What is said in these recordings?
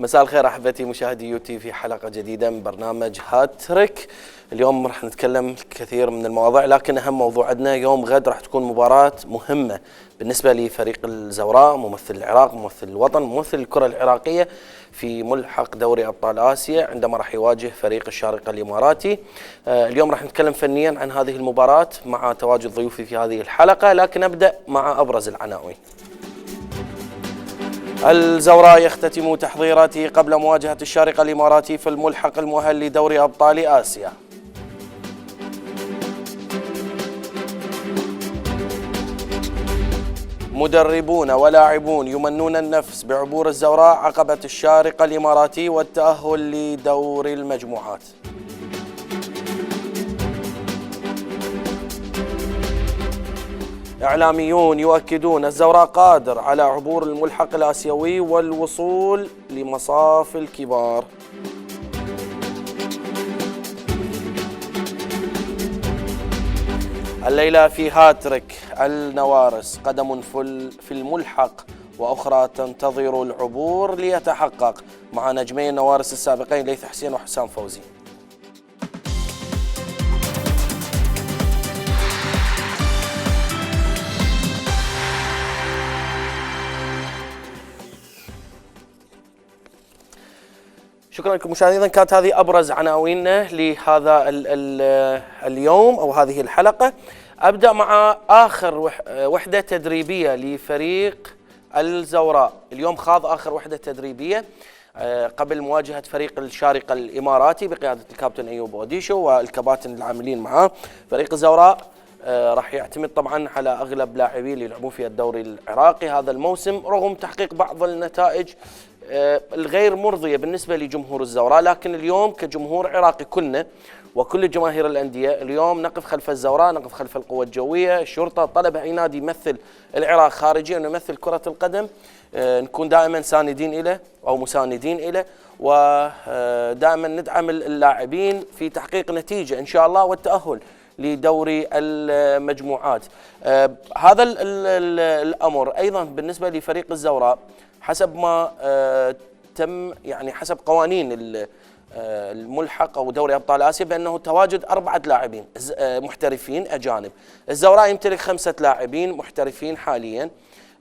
مساء الخير احبتي مشاهدي يوتي في حلقه جديده من برنامج هاتريك. اليوم راح نتكلم كثير من المواضيع، لكن اهم موضوع عندنا يوم غد راح تكون مباراه مهمه بالنسبه لفريق الزوراء، ممثل العراق، ممثل الوطن، ممثل الكره العراقيه في ملحق دوري ابطال اسيا، عندما راح يواجه فريق الشارقه الاماراتي. اليوم راح نتكلم فنيا عن هذه المباراه مع تواجد ضيوفي في هذه الحلقه، لكن ابدا مع ابرز العناوين. الزوراء يختتم تحضيراته قبل مواجهة الشارقة الإماراتي في الملحق المؤهل لدوري أبطال آسيا. مدربون ولاعبون يمنون النفس بعبور الزوراء عقبة الشارقة الإماراتي والتأهل لدور المجموعات. إعلاميون يؤكدون الزوراء قادر على عبور الملحق الآسيوي والوصول لمصاف الكبار. الليلة في هاتريك النوارس قدم في الملحق وأخرى تنتظر العبور ليتحقق، مع نجمي النوارس السابقين ليث حسين وحسام فوزي. شكرا لكم مشاهدينا، كانت هذه أبرز عناويننا لهذا اليوم أو هذه الحلقة. أبدأ مع آخر وحدة تدريبية لفريق الزوراء. اليوم خاض آخر وحدة تدريبية قبل مواجهة فريق الشارقة الإماراتي بقيادة الكابتن أيوب أوديشو والكباتن العاملين معه. فريق الزوراء راح يعتمد طبعا على أغلب لاعبين اللي يلعبون في الدوري العراقي هذا الموسم، رغم تحقيق بعض النتائج الغير مرضية بالنسبة لجمهور الزوراء، لكن اليوم كجمهور عراقي كلنا وكل جماهير الأندية اليوم نقف خلف الزوراء، نقف خلف القوة الجوية، الشرطة، طلب أي نادي يمثل العراق خارجيا ويمثل كرة القدم نكون دائما ساندين إليه أو مساندين إليه، ودائما ندعم اللاعبين في تحقيق نتيجة إن شاء الله والتأهل لدوري المجموعات. هذا الأمر أيضا بالنسبة لفريق الزوراء حسب ما تم، يعني حسب قوانين الملحق أو دوري أبطال آسيا، بأنه تواجد 4 لاعبين محترفين أجانب. الزوراء يمتلك 5 لاعبين محترفين حاليا،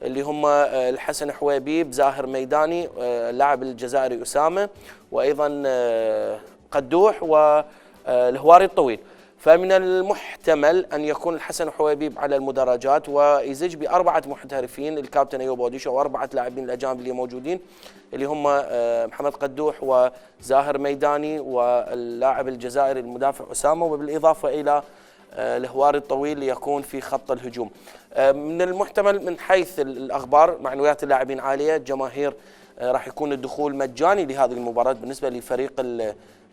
اللي هم الحسن حويبيب، زاهر ميداني، اللاعب الجزائري أسامة، وأيضا قدوح والهواري الطويل. فمن المحتمل أن يكون الحسن حويبيب على المدرجات ويزج ب4 محترفين الكابتن أيوب أوديشو و4 لاعبين الأجانب اللي موجودين، اللي هم محمد قدوح وزاهر ميداني واللاعب الجزائري المدافع أسامة، وبالإضافة إلى الهواري الطويل ليكون في خط الهجوم. من المحتمل من حيث الأخبار معنويات اللاعبين عالية، جماهير راح يكون الدخول مجاني لهذه المباراة بالنسبة لفريق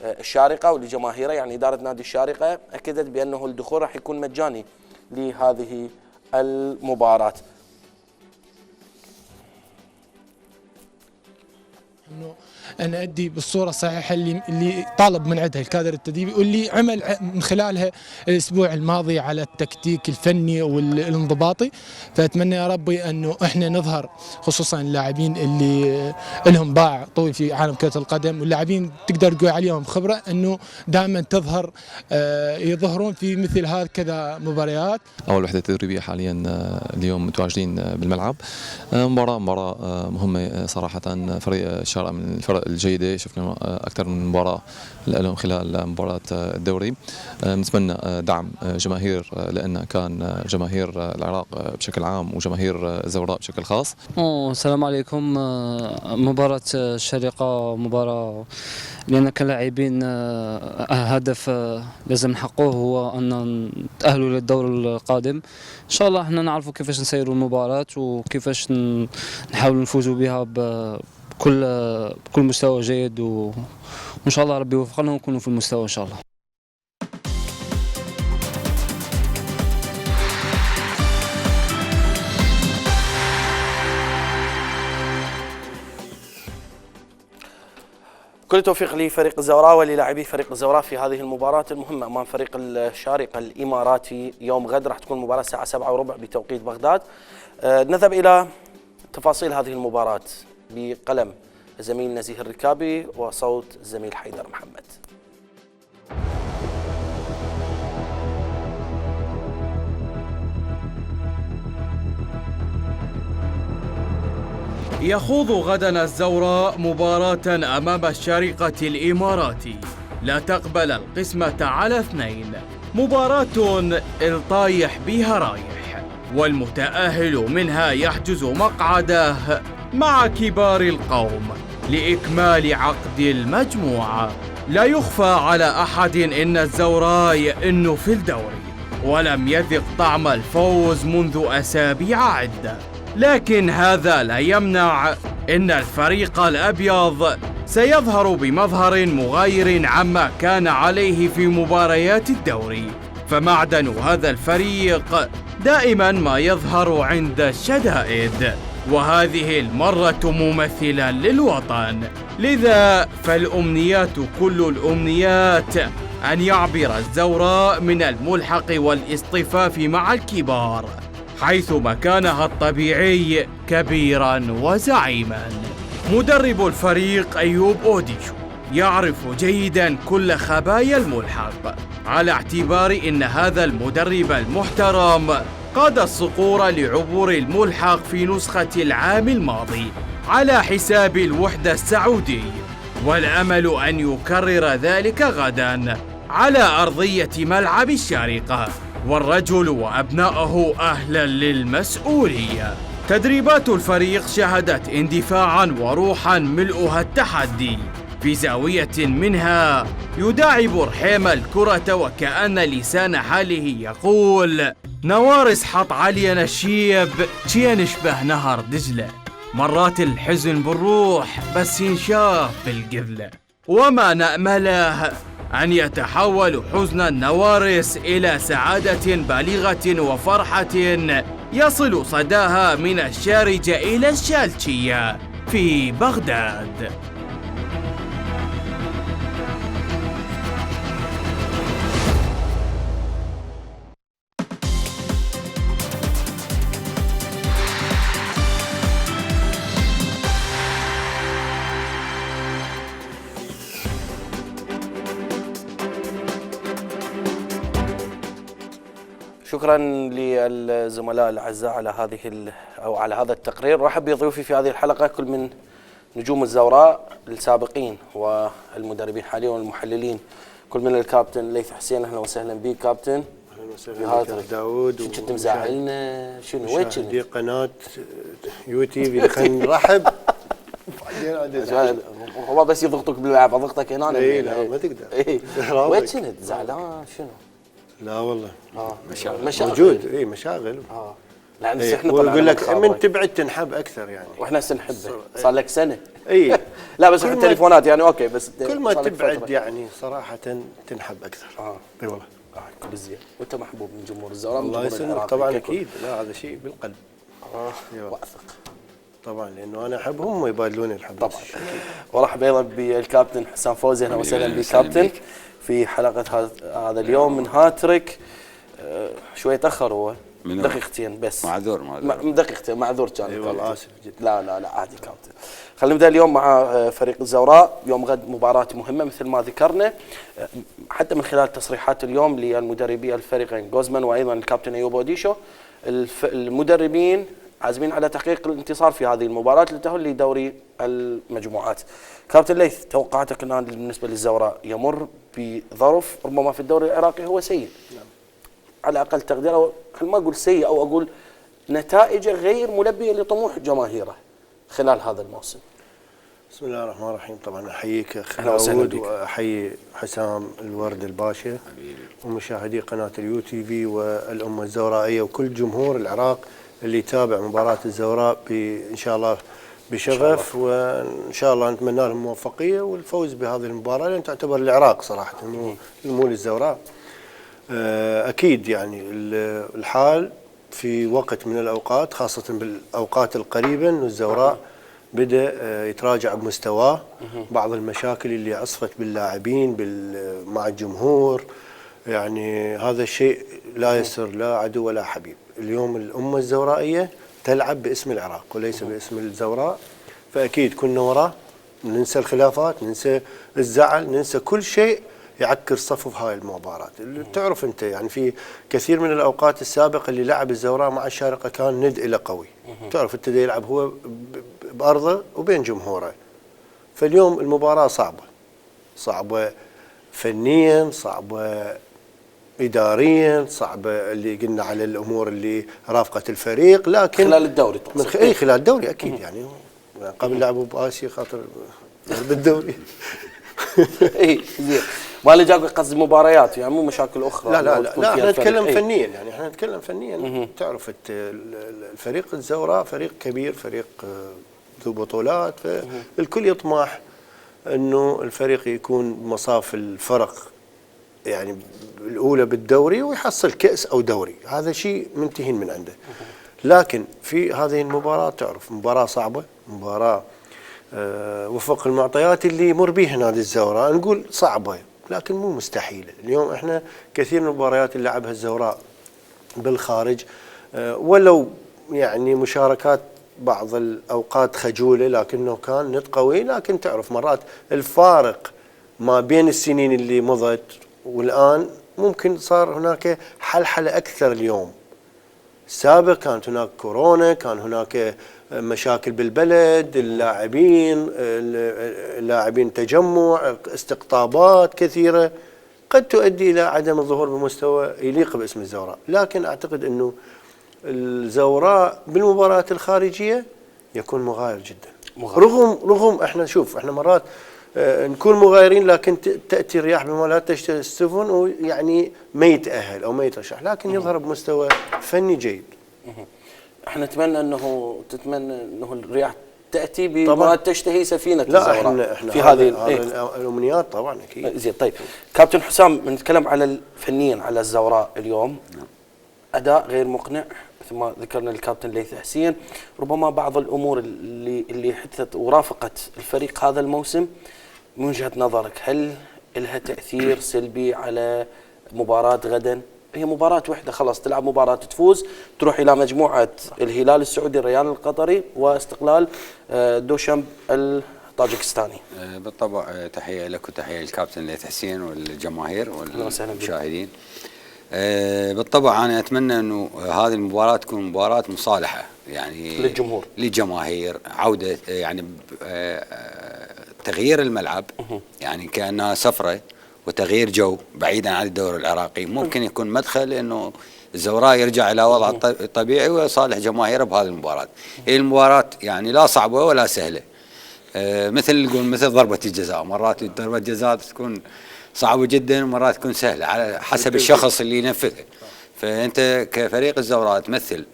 الشارقة ولجماهيره، يعني إدارة نادي الشارقة أكدت بأنه الدخول راح يكون مجاني لهذه المباراة. انه انا ادي بالصوره الصحيحه اللي طالب من عندها الكادر التدريبي واللي عمل من خلالها الاسبوع الماضي على التكتيك الفني والانضباطي. فاتمنى يا ربي انه احنا نظهر، خصوصا اللاعبين اللي لهم باع طويل في عالم كره القدم، واللاعبين تقدر تقول عليهم خبره، انه دائما تظهر يظهرون في مثل هكذا مباريات. اول وحده تدريبيه حاليا اليوم متواجدين بالملعب. مباراه مهمه صراحه. فريق الشارقة من الفرق الجيدة، شفنا أكثر من مباراة لهم خلال مباراة الدوري. نتمنى دعم جماهير، لأن كان جماهير العراق بشكل عام وجماهير الزوراء بشكل خاص. السلام عليكم. مباراة الشارقة مباراة لأن كلاعبين هدف لازم نحققه هو أن نتأهلوا للدور القادم. إن شاء الله احنا نعرفوا كيفاش نسيروا المباراة وكيفاش نحاولوا نفوزوا بها بكل مستوى جيد، وإن شاء الله ربي يوفقنا ونكونوا في المستوى إن شاء الله. كل التوفيق لفريق الزوراء وللاعبي فريق الزوراء في هذه المباراة المهمة أمام فريق الشارقة الإماراتي يوم غد. راح تكون المباراة الساعة 7:15 بتوقيت بغداد. نذهب إلى تفاصيل هذه المباراة بقلم زميل نزيه الركابي وصوت الزميل حيدر محمد. يخوض غدا الزوراء مباراة أمام الشارقة الإماراتي لا تقبل القسمة على 2. مباراة الطايح بها رايح، والمتأهل منها يحجز مقعده مع كبار القوم لإكمال عقد المجموعة. لا يخفى على أحد إن الزوراء يئن في الدوري ولم يذق طعم الفوز منذ أسابيع عدة، لكن هذا لا يمنع إن الفريق الأبيض سيظهر بمظهر مغاير عما كان عليه في مباريات الدوري، فمعدن هذا الفريق دائما ما يظهر عند الشدائد، وهذه المرة ممثلا للوطن. لذا فالأمنيات كل الأمنيات أن يعبر الزوراء من الملحق والاصطفاف مع الكبار، حيث مكانها الطبيعي كبيرا وزعيما. مدرب الفريق أيوب أوديشو يعرف جيدا كل خبايا الملحق، على اعتبار إن هذا المدرب المحترم قاد الصقور لعبور الملحق في نسخة العام الماضي على حساب الوحدة السعودي، والأمل أن يكرر ذلك غدا على أرضية ملعب الشارقة، والرجل وأبناءه أهلا للمسؤولية. تدريبات الفريق شهدت اندفاعا وروحا ملؤها التحدي، في زاوية منها يداعب رحيم الكرة وكأن لسان حاله يقول: نوارس حط علينا الشيب شي نشبه نهر دجلة، مرات الحزن بالروح بس ينشاف بالقذلة، وما نأمله أن يتحول حزن النوارس إلى سعادة بالغة وفرحة يصل صداها من الشارجة إلى الشالشية في بغداد. شكرا للزملاء الاعزاء على على هذا التقرير. رحب بضيوفي في هذه الحلقه كل من نجوم الزوراء السابقين والمدربين حاليا والمحللين، كل من الكابتن ليث حسين. اهلا وسهلا بك كابتن. اهلا وسهلا بك داوود. كنت مزعلنا شنو وين كنت؟ قناه يو تي في خلينا نرحب. هو بس يضغطك بالملعب اضغطك هنا. اي لا ما تقدر. وين كنت زعلان شنو؟ لا والله مشاغل موجود. اي مشاغل. لا بس احنا يقول لك من تبعد تنحب اكثر يعني، واحنا نحبه صار لك سنه. اي لا بس في التليفونات يعني اوكي، بس كل ما تبعد يعني صراحه تنحب اكثر. اي والله كل زين. وانت محبوب من جمهور الزوراء. الله يسلمك طبعا اكيد. لا هذا شيء بالقلب. واثق طبعا لانه انا احبهم ويبادلوني الحب طبعا. ورحب ايضا بالكابتن حسام فوزي. اهلا وسهلا بك كابتن في حلقه هذا اليوم من هاتريك. شوي تاخر هو دقيقتين بس. معذور دقيقتين معذور كان. اي والله اسف جدا. لا عادي كابتن. خلينا نبدا اليوم مع فريق الزوراء. يوم غد مباراه مهمه مثل ما ذكرنا، حتى من خلال تصريحات اليوم للمدربي الفريقين غوزمان وايضا الكابتن ايوب اوديشو، المدربين عازمين على تحقيق الانتصار في هذه المباراه للتأهل لدوري المجموعات. كابتن ليث، توقعاتك الان بالنسبه للزوراء يمر بظرف ربما في الدوري العراقي هو سيء. نعم. على اقل تقدير، خلينا ما اقول سيء او اقول نتائجه غير ملبيه لطموح جماهيره خلال هذا الموسم. بسم الله الرحمن الرحيم. طبعا احييك اخ داوود واحيي حسام الورد الباشا ومشاهدي قناه اليو تي في والامه الزورائيه وكل جمهور العراق اللي يتابع مباراه الزوراء ان شاء الله بشغف، وان شاء الله نتمنى لهم الموفقيه والفوز بهذه المباراه لان تعتبر العراق صراحه مو للزوراء. اكيد يعني الحال في وقت من الاوقات خاصه بالاوقات القريبه انه الزوراء بدا يتراجع بمستواه، بعض المشاكل اللي عصفت باللاعبين مع الجمهور، يعني هذا الشيء لا يسر لا عدو ولا حبيب. اليوم الامه الزورائيه تلعب باسم العراق وليس باسم الزوراء، فاكيد كنا وراه ننسى الخلافات، ننسى الزعل، ننسى كل شيء يعكر صفوف هاي المباراة. تعرف أنت يعني في كثير من الأوقات السابقة اللي لعب الزوراء مع الشارقة كان ند إلى قوي. تعرف أنت يلعب هو بأرضه وبين جمهوره. فاليوم المباراة صعبة فنيا، صعبة إداريا، صعبة اللي قلنا على الأمور اللي رافقت الفريق، لكن خلال الدوري خلال الدوري أكيد يعني قبل لعبوا بآسيا خاطر بالدوري. اي زين، ما اللي جاك قصدي مباريات يعني مو مشاكل اخرى. لا احنا نتكلم فنيا، يعني احنا نتكلم فنيا. تعرف الفريق الزوراء فريق كبير، فريق ذو بطولات، فالكل يطمح انه الفريق يكون مصاف الفرق يعني الاولى بالدوري ويحصل كأس او دوري، هذا شيء منتهين من عنده. لكن في هذه المباراة تعرف مباراة صعبة، مباراة وفق المعطيات اللي يمر بها نادي الزوراء نقول صعبة لكن مو مستحيلة. اليوم احنا كثير من المباريات اللي لعبها الزوراء بالخارج ولو يعني مشاركات بعض الأوقات خجولة لكنه كان ند قوي، لكن تعرف مرات الفارق ما بين السنين اللي مضت والآن ممكن صار هناك حلحلة أكثر. اليوم السابق كانت هناك كورونا، كان هناك مشاكل بالبلد، اللاعبين تجمع، استقطابات كثيرة قد تؤدي إلى عدم الظهور بمستوى يليق باسم الزوراء. لكن أعتقد أنه الزوراء بالمباريات الخارجية يكون مغاير جدا. رغم احنا شوف احنا مرات نكون مغايرين لكن تأتي الرياح بما لا تشتهي السفن ويعني ما يتأهل أو ما يترشح، لكن يظهر بمستوى فني جيد. احنا تتمنى انه الرياح تاتي بما تشتهي سفينه الزوراء احنا في هذه الامنيات طبعا اكيد. زين طيب كابتن حسام، بنتكلم على فنيا على الزوراء اليوم. اداء غير مقنع مثل ما ذكرنا الكابتن ليث حسين، ربما بعض الامور اللي حدثت ورافقت الفريق هذا الموسم من وجهه نظرك هل لها تاثير سلبي على مباراه غدا؟ هي مباراة واحدة خلاص، تلعب مباراة تفوز تروح إلى مجموعة الهلال السعودي، الريان القطري، واستقلال دوشنب الطاجكستاني. بالطبع تحية لك وتحية للكابتن ليث حسين والجماهير والمشاهدين. بالطبع أنا أتمنى أنه هذه المباراة تكون مباراة مصالحة يعني للجماهير، عودة يعني تغيير الملعب يعني كأنها سفرة وتغيير جو بعيدا عن الدوري العراقي، ممكن يكون مدخل انه الزوراء يرجع الى وضعه الطبيعي ويصالح جماهيره بهذه المباراه. هي المباراه يعني لا صعبه ولا سهله، مثل ضربه الجزاء، مرات ضربه الجزاء تكون صعبه جدا ومرات تكون سهله على حسب الشخص اللي ينفذها. فانت كفريق الزوراء تمثل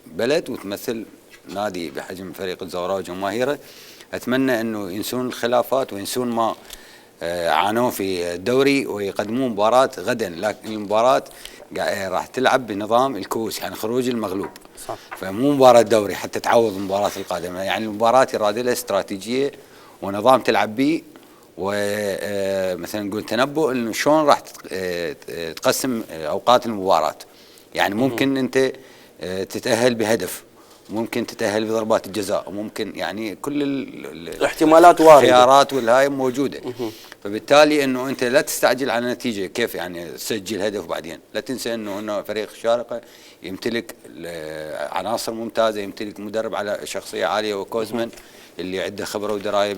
بلد وتمثل نادي بحجم فريق الزوراء وجماهيره. اتمنى انه ينسون الخلافات وينسون ما عانوا في الدوري ويقدمون مباراة غدا، لكن المباراة راح تلعب بنظام الكؤوس يعني خروج المغلوب. صح. فمو مباراة دوري حتى تعوض المباراة القادمة، يعني المباراة يراد لها استراتيجية ونظام تلعب به، ومثلا نقول تنبؤ انه شلون راح تقسم اوقات المباراة. يعني ممكن انت تتأهل بهدف، ممكن تتأهل بضربات الجزاء، وممكن يعني كل الاحتمالات واردة، الخيارات والهاي موجودة. فبالتالي انه انت لا تستعجل على النتيجة، كيف يعني تسجل هدف وبعدين لا تنسى انه فريق الشارقة يمتلك عناصر ممتازة، يمتلك مدرب على شخصية عالية وكوزمان اللي عنده خبرة ودراية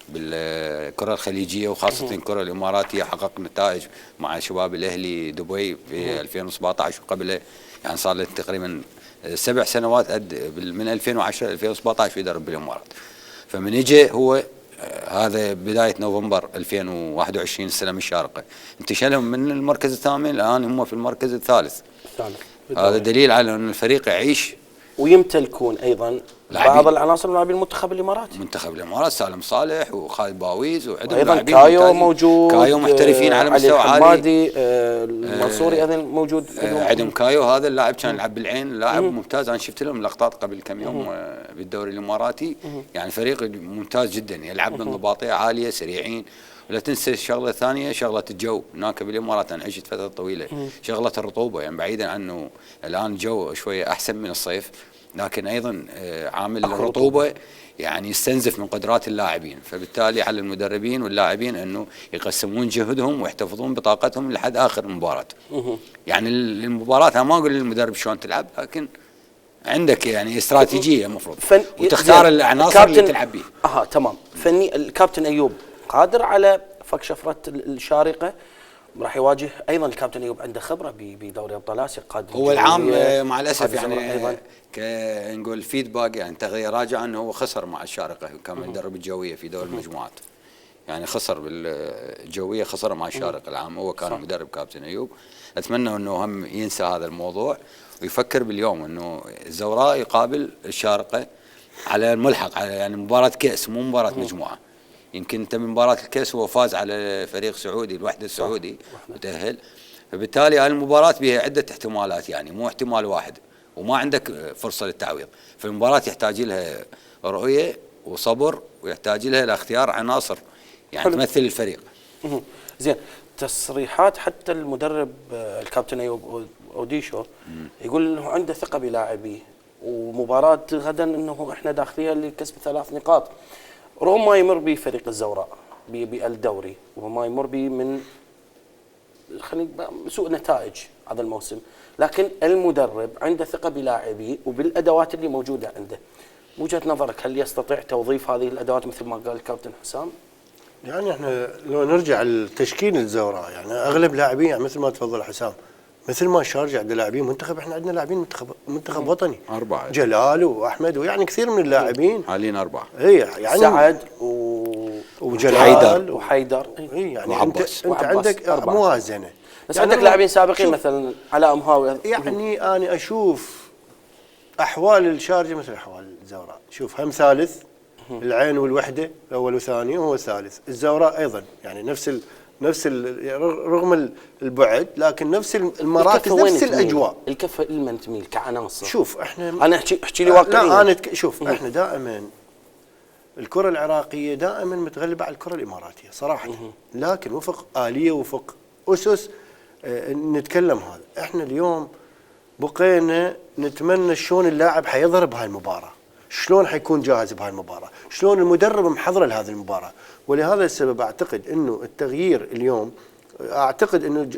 بالكرة الخليجية وخاصة الكرة الإماراتية. حقق نتائج مع شباب الأهلي دبي في 2017 وقبله، يعني صار له تقريبا 7 سنوات من 2010 ل 2017 يدرب بالامارات. فمن اجى هو هذا بدايه نوفمبر 2021 استلم الشارقه، انتشلهم من المركز الثامن الان هم في المركز الثالث. هذا دليل على ان الفريق يعيش ويمتلكون ايضا بعض العناصر لاعبين المنتخب الاماراتي. منتخب الامارات سالم صالح وخالد باويز وعندهم ايضا كايو موجود، كايو محترفين على مستوى عالي، الحمادي المنصوري ايضا موجود. عندهم كايو هذا اللاعب كان يلعب بالعين، لاعب ممتاز، انا شفت لهم لقطات قبل كم يوم بالدوري الاماراتي. يعني فريق ممتاز جدا، يلعب بانضباطيه عاليه، سريعين. ولا تنسى الشغله الثانيه شغله الجو هناك بالامارات، انا عشت فتره طويله. شغله الرطوبه يعني بعيدا عنه الان الجو شويه احسن من الصيف، لكن ايضا عامل الرطوبه يعني يستنزف من قدرات اللاعبين، فبالتالي على المدربين واللاعبين انه يقسمون جهدهم ويحتفظون بطاقتهم لحد اخر المباراه. يعني المباراه انا ما اقول للمدرب شلون تلعب، لكن عندك يعني استراتيجيه المفروض وتختار العناصر اللي تلعب بيه. تمام. فني الكابتن ايوب قادر على فك شفره الشارقه، راح يواجه ايضا الكابتن ايوب عنده خبره بدوري ابطال اسيا قادم. هو العام مع الاسف يعني نقول فيدباك يعني تغيير راجع انه هو خسر مع الشارقه، كان مدرب الجويه في دور المجموعات، يعني خسر بالجويه، خسر مع الشارقه العام. هو كان مدرب كابتن ايوب. اتمنى انه هم ينسى هذا الموضوع ويفكر باليوم انه الزوراء يقابل الشارقه على الملحق، على يعني مباراه كاس مو مباراه مجموعه. يمكن انت من مباراه الكاس هو فاز على فريق سعودي الوحده السعودي وتاهل، فبالتالي هالمباراه بها عده احتمالات، يعني مو احتمال واحد وما عندك فرصه للتعويض. فالمباراه يحتاج لها رؤيه وصبر، ويحتاج لها لاختيار عناصر يعني تمثل الفريق. زين، تصريحات حتى المدرب الكابتن ايوب اوديشو يقول انه عنده ثقه بلاعبيه، ومباراه غدا انه احنا داخليه لكسب 3 نقاط، رغم ما يمر به فريق الزوراء بالدوري وما يمر به من سوء نتائج هذا الموسم، لكن المدرب عنده ثقه بلاعبيه وبالادوات اللي موجوده عنده. وجهه نظرك، هل يستطيع توظيف هذه الادوات مثل ما قال الكابتن حسام؟ يعني احنا لو نرجع لتشكيل الزوراء، يعني اغلب لاعبين يعني مثل ما تفضل حسام، مثل ما الشارجة عندنا لاعبين منتخب، احنا عندنا لاعبين منتخب وطني 4 جلال واحمد، ويعني كثير من اللاعبين حاليا 4 يعني سعد وجلال وحيدر يعني انت عندك موازنه. بس يعني عندك لاعبين سابقين مثلا علاء مهاوي. يعني انا اشوف احوال الشارجة مثل احوال الزوراء، شوف هم ثالث، العين والوحده الاول والثاني وهو الثالث، الزوراء ايضا يعني نفس رغم البعد لكن نفس المراكز نفس الاجواء. الكفه لمن تميل كعناصر؟ شوف احنا انا احكي لي واقعيا. لا انا شوف احنا دائما الكره العراقيه دائما متغلبه على الكره الاماراتيه صراحه، لكن وفق اليه وفق اسس نتكلم هذا. احنا اليوم بقينا نتمنى شلون اللاعب حيظهر بهاي المباراه، شلون حيكون جاهز بهاي المباراه، شلون المدرب محضره لهذه المباراه. ولهذا السبب اعتقد انه التغيير اليوم، اعتقد انه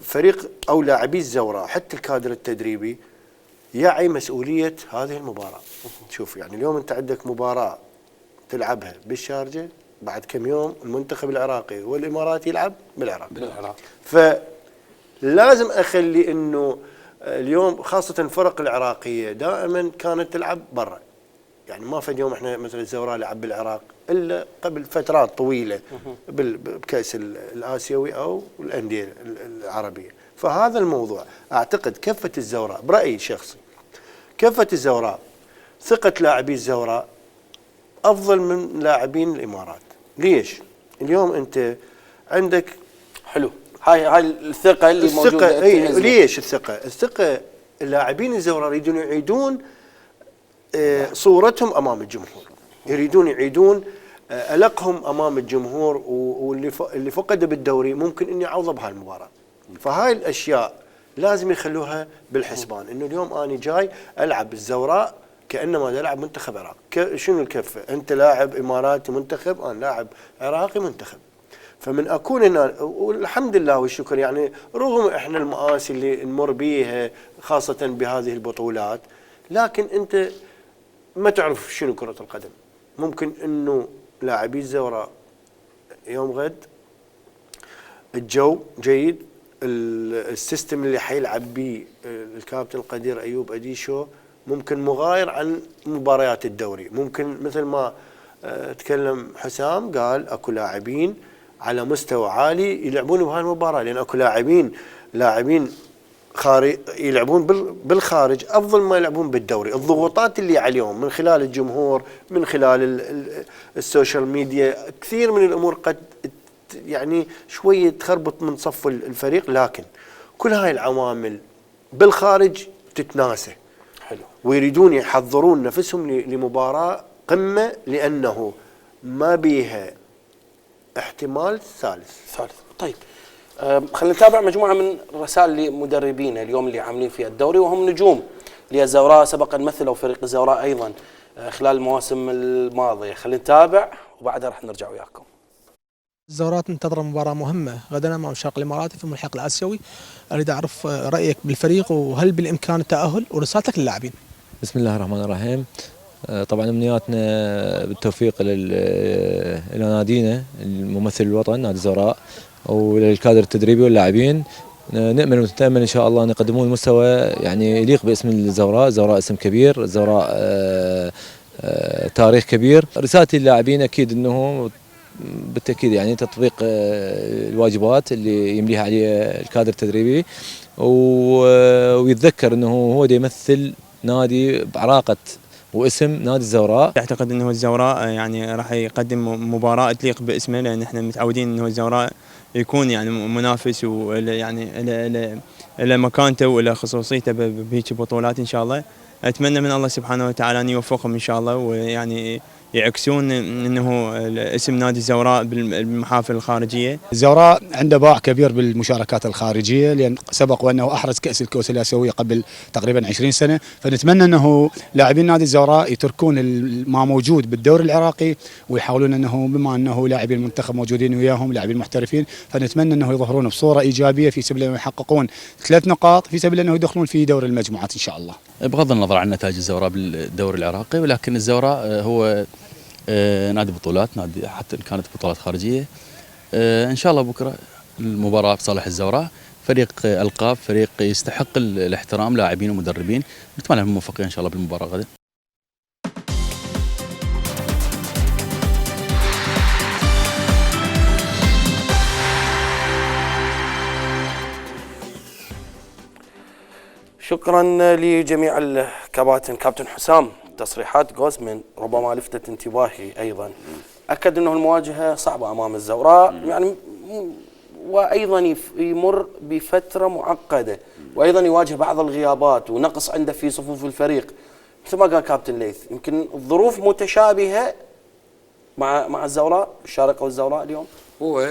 فريق او لاعبي الزوراء حتى الكادر التدريبي يعي مسؤوليه هذه المباراه. شوف يعني اليوم انت عندك مباراه تلعبها بالشارجه، بعد كم يوم المنتخب العراقي والاماراتي يلعب بالعراق. فلازم اخلي انه اليوم خاصه الفرق العراقيه دائما كانت تلعب برا، يعني ما في يوم احنا مثل الزوراء لعب بالعراق الا قبل فترات طويله بكاس الاسيوي او الانديه العربيه. فهذا الموضوع اعتقد كفه الزوراء برايي الشخصي، كفه الزوراء ثقه لاعبي الزوراء افضل من لاعبين الامارات. ليش؟ اليوم انت عندك حلو هاي الثقه اللي موجوده. ليش الثقه اللاعبين الزوراء يريدون يعيدون صورتهم امام الجمهور، يريدون يعيدون ألقهم امام الجمهور، واللي فقده بالدوري ممكن اني اعوضه بهالمباراه. فهاي الاشياء لازم يخلوها بالحسبان، انه اليوم انا جاي العب الزوراء كانما العب منتخب عراق. شنو الكفه؟ انت لاعب اماراتي منتخب، انا لاعب عراقي منتخب. فمن اكون هنا والحمد لله والشكر، يعني رغم احنا المآسي اللي نمر بيها خاصه بهذه البطولات، لكن انت ما تعرف شنو كرة القدم. ممكن انه لاعبي الزوراء يوم غد الجو جيد، السيستم اللي حيلعب به الكابتن القدير ايوب اديشو ممكن مغاير عن مباريات الدوري. ممكن مثل ما تكلم حسام قال اكو لاعبين على مستوى عالي يلعبون بهاي المباراة، لان اكو لاعبين يلعبون بالخارج افضل ما يلعبون بالدوري. الضغوطات اللي عليهم من خلال الجمهور، من خلال السوشيال ميديا، كثير من الامور قد يعني شويه تخربط من صف الفريق، لكن كل هاي العوامل بالخارج تتناسى. حلو. ويريدون يحضرون نفسهم لمباراه قمه، لانه ما بيها احتمال ثالث. طيب خلينا نتابع مجموعه من الرسائل لمدربين اليوم اللي عاملين في الدوري، وهم نجوم للزوراء سبق أن مثلوا فريق الزوراء أيضا خلال المواسم الماضية. خلينا نتابع وبعدها راح نرجع وياكم. الزوراء تنتظر مباراة مهمة غدا امام الشرق الاماراتي في الملحق الاسيوي. اريد اعرف رايك بالفريق وهل بالامكان التاهل ورسالتك للاعبين. بسم الله الرحمن الرحيم. طبعا امنياتنا بالتوفيق لنادينا الممثل الوطن نادي الزوراء وللكادر التدريبي واللاعبين. نأمل ونتأمل ان شاء الله ان يقدمون مستوى يعني يليق باسم الزوراء. الزوراء اسم كبير، الزوراء تاريخ كبير. رسالتي للاعبين اكيد انه بالتأكيد يعني تطبيق الواجبات اللي يمليها عليه الكادر التدريبي ويتذكر انه هو يمثل نادي بعراقة واسم نادي الزوراء. اعتقد انه الزوراء يعني راح يقدم مباراة تليق باسمه، لان احنا متعودين انه الزوراء يكون يعني منافس ويعني الى مكانته والى خصوصيته بهيك بطولات ان شاء الله. اتمنى من الله سبحانه وتعالى ان يوفقهم ان شاء الله، ويعني يعكسون انه اسم نادي الزوراء بالمحافل الخارجيه. الزوراء عنده باع كبير بالمشاركات الخارجيه، لان سبق وانه احرز كاس الكؤوس الاسيويه قبل تقريبا 20 سنه، فنتمنى انه لاعبين نادي الزوراء يتركون ما موجود بالدوري العراقي ويحاولون انه بما انه لاعبي المنتخب موجودين وياهم لاعبين محترفين، فنتمنى انه يظهرون بصوره ايجابيه في سبيل انه يحققون 3 نقاط في سبيل انه يدخلون في دوري المجموعات ان شاء الله. بغض النظر عن نتائج الزوراء بالدوري العراقي، ولكن الزوراء هو نادي بطولات، نادي حتى كانت بطولات خارجيه. ان شاء الله بكره المباراه بصالح الزوراء، فريق القاب، فريق يستحق الاحترام، لاعبين ومدربين. نتمنى لهم الموفقيه ان شاء الله بالمباراه غدا. شكرا لجميع الكباتن. كابتن حسام، تصريحات جوزمن ربما لفتت انتباهي ايضا، اكد انه المواجهه صعبه امام الزوراء يعني، وايضا يمر بفتره معقده، وايضا يواجه بعض الغيابات ونقص عنده في صفوف الفريق. مثل ما قال كابتن ليث، يمكن الظروف متشابهه مع الزوراء، الشارقه والزوراء اليوم. هو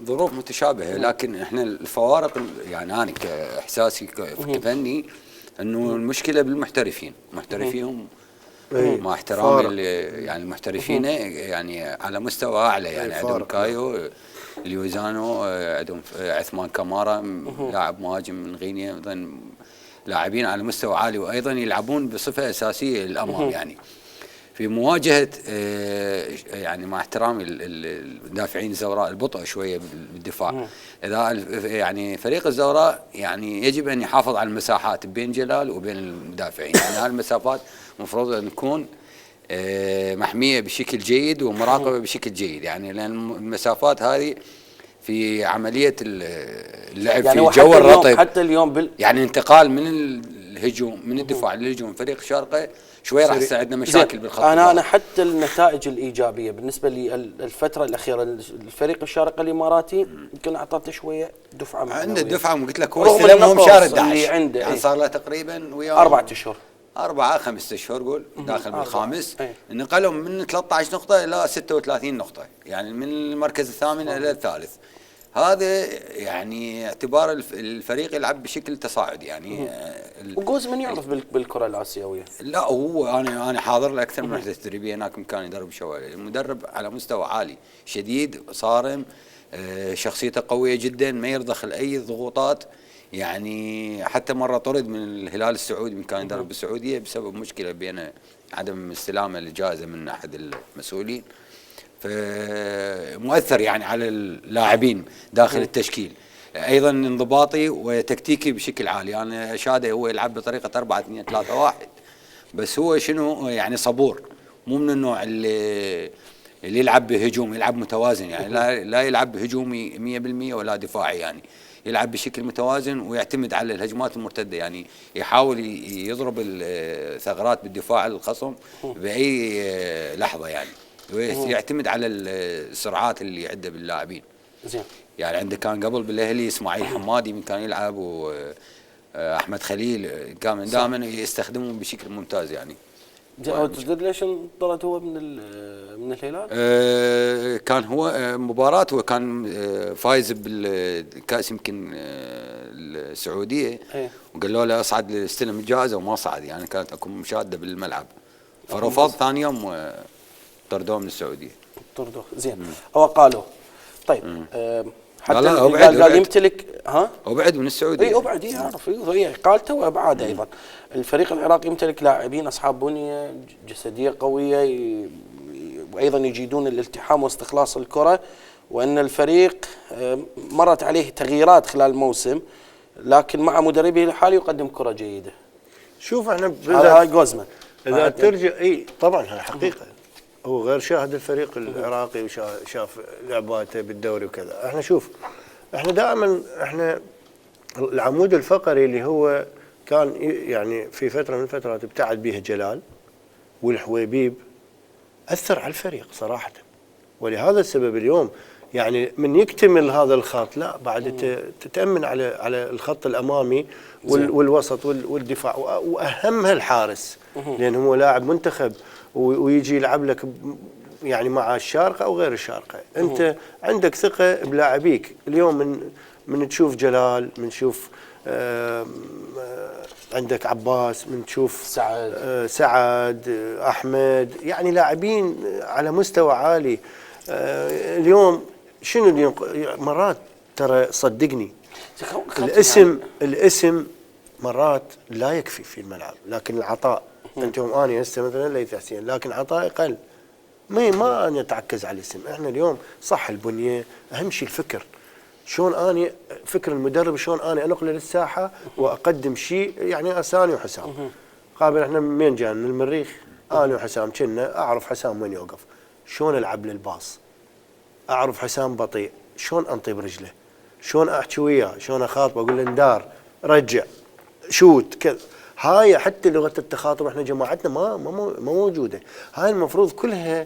ظروف متشابهه، لكن احنا الفوارق يعني انا كاحساسي كفني انه المشكله بالمحترفين، محترفيهم مع احترامي يعني المحترفين يعني على مستوى اعلى، يعني عندهم كايو، ليوزانو، عندهم عثمان كمارا لاعب مهاجم من غينيا، ايضا لاعبين على مستوى عالي، وايضا يلعبون بصفه اساسيه للامام. يعني في مواجهه يعني مع احترامي المدافعين الزوراء البطء شويه بالدفاع، اذا يعني فريق الزوراء يعني يجب ان يحافظ على المساحات بين جلال وبين المدافعين، يعني هذه المسافات المفروض ان تكون محميه بشكل جيد ومراقبه بشكل جيد، يعني لان المسافات هذه في عمليه اللعب يعني في جو الرطب حتى اليوم يعني انتقال من الهجوم من الدفاع للهجوم فريق الشارقه شوي راح يساعدنا مشاكل بالخط. انا حتى النتائج الايجابيه بالنسبه للفتره الاخيره الفريق الشارقه الاماراتي يمكن اعطته شويه دفعه معنويه. عنده دفعه، قلت لك هو استلمهم شهر 11 عنده يعني صار له تقريبا وياه 4 اشهر 5 اشهر قول داخل بالخامس، نقلهم من 13 نقطه الى 36 نقطه، يعني من المركز الثامن الى الثالث. هذا يعني اعتبار الفريق يلعب بشكل تصاعدي يعني. وجوزمن يعرف بالكره الاسيويه. لا هو انا حاضر له اكثر من وحده تدريبيه هناك مكان يدرب شوالي، المدرب على مستوى عالي شديد صارم، شخصيته قويه جدا، ما يرضخ لاي ضغوطات. يعني حتى مره طرد من الهلال السعودي من كان يدرب بالسعوديه بسبب مشكله بين عدم استلامه الجائزه من احد المسؤولين، فمؤثر يعني على اللاعبين داخل التشكيل. ايضا انضباطي وتكتيكي بشكل عالي، انا اشاهده هو يلعب بطريقه 4-2-3-1، بس هو شنو يعني صبور، مو من النوع اللي يلعب بهجوم، يلعب متوازن يعني، لا يلعب بهجومي 100% ولا دفاعي، يعني يلعب بشكل متوازن ويعتمد على الهجمات المرتده، يعني يحاول يضرب الثغرات بالدفاع الخصم باي لحظه يعني، ويعتمد على السرعات اللي عنده باللاعبين. زين. يعني عنده كان قبل بالاهلي اسماعيل حمادي من كان يلعب، واحمد خليل كان دائما يستخدمهم بشكل ممتاز يعني. تدري ليش انطرد هو من الهلال؟ كان هو مباراة وكان فايز بالكأس يمكن السعودية، وقالوا له اصعد لاستلم الجائزة وما صعد، يعني كانت اكو مشادة بالملعب، فرفض ثاني يوم طردوه من السعودية. طردوه زين. هو قالوا طيب حتى لا قال يمتلك ابعد من السعوديه. اي ابعد يعرف هي قالته وابعاد ايضا. الفريق العراقي يمتلك لاعبين اصحاب بنيه جسديه قويه وايضا يجيدون الالتحام واستخلاص الكره، وان الفريق مرت عليه تغييرات خلال الموسم لكن مع مدربه الحالي يقدم كره جيده. شوف احنا هاي جوزمان اذا ترجع طبعا هاي حقيقه، هو غير شاهد الفريق العراقي وشاف لعباته بالدوري وكذا. احنا شوف احنا دائما احنا العمود الفقري اللي هو كان يعني في فتره من الفترات ابتعد بها جلال والحويبيب اثر على الفريق صراحه، ولهذا السبب اليوم يعني من يكتمل هذا الخط لا بعد تتامن على الخط الامامي والوسط والدفاع، واهمها الحارس لان هو لاعب منتخب ويجي يلعب لك يعني مع الشارقه او غير الشارقه. انت عندك ثقه بلاعبيك اليوم من تشوف جلال، من تشوف عندك عباس، من تشوف سعد احمد، يعني لاعبين على مستوى عالي. اليوم شنو اللي مرات ترى صدقني الاسم مرات لا يكفي في الملعب، لكن العطاء انت يوم اني هسه مثلا ليث حسين لكن عطائي قل، ما نتعكز على الاسم. احنا اليوم صح البنيه، اهم شيء الفكر، شلون اني فكر المدرب، شلون اني انقله للساحه واقدم شيء. يعني اساني وحسام قابل احنا من جانا من المريخ، انا وحسام كنا اعرف حسام وين يوقف، شلون العب للباص، اعرف حسام بطيء شلون انطي برجله، شلون احكي وياه، شلون اخاطبه اقول له اندار رجع شوت كذا. هاي حتى لغه التخاطب احنا جماعتنا ما موجوده. هاي المفروض كلها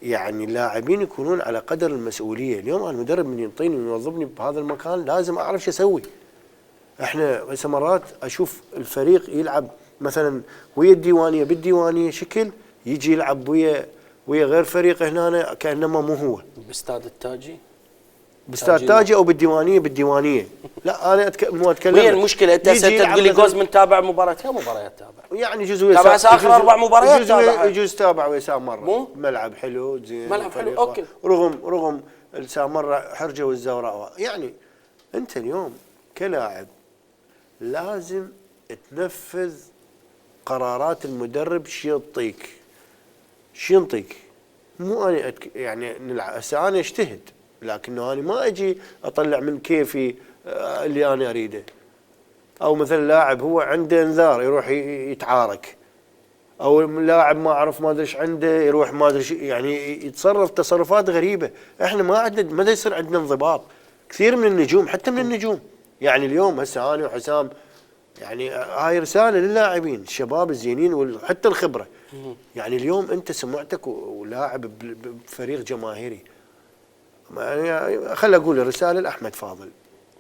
يعني اللاعبين يكونون على قدر المسؤوليه. اليوم المدرب من ينطيني ويوظفني بهذا المكان لازم اعرف شو اسوي. احنا هسه مرات اشوف الفريق يلعب مثلا ويا الديوانيه بالديوانيه شكل، يجي يلعب ويا غير فريق هنا كانما مو هو. باستاد التاجي؟ باستاد تاجي او بالديوانيه. لا انا مو اتكلم. وين المشكله؟ انت تقول لي جوزمان تابع مباراه، كم مباريات تابع؟ يعني جزء تابع اخر 4 مباريات تابع. يجوز تابع ويسام مره. ملعب حلو زين، ملعب حلو اوكي. رغم السام مره حرجه والزوراء. يعني انت اليوم كلاعب لازم تنفذ قرارات المدرب. شو ينطيك مو انا يعني هسه انا اجتهد، لكنه انا ما اجي اطلع من كيفي اللي انا اريده. او مثلا لاعب هو عنده انذار يروح يتعارك، او لاعب ما اعرف ما ادري ايش عنده يروح ما ادري يعني يتصرف تصرفات غريبه. احنا ما يصير عندنا انضباط. كثير من النجوم حتى من النجوم يعني اليوم هسه انا وحسام يعني هاي رساله للاعبين الشباب الزينين وحتى الخبره. يعني اليوم انت سمعتك ولاعب بفريق جماهيري، يعني خل اقول رساله لاحمد فاضل.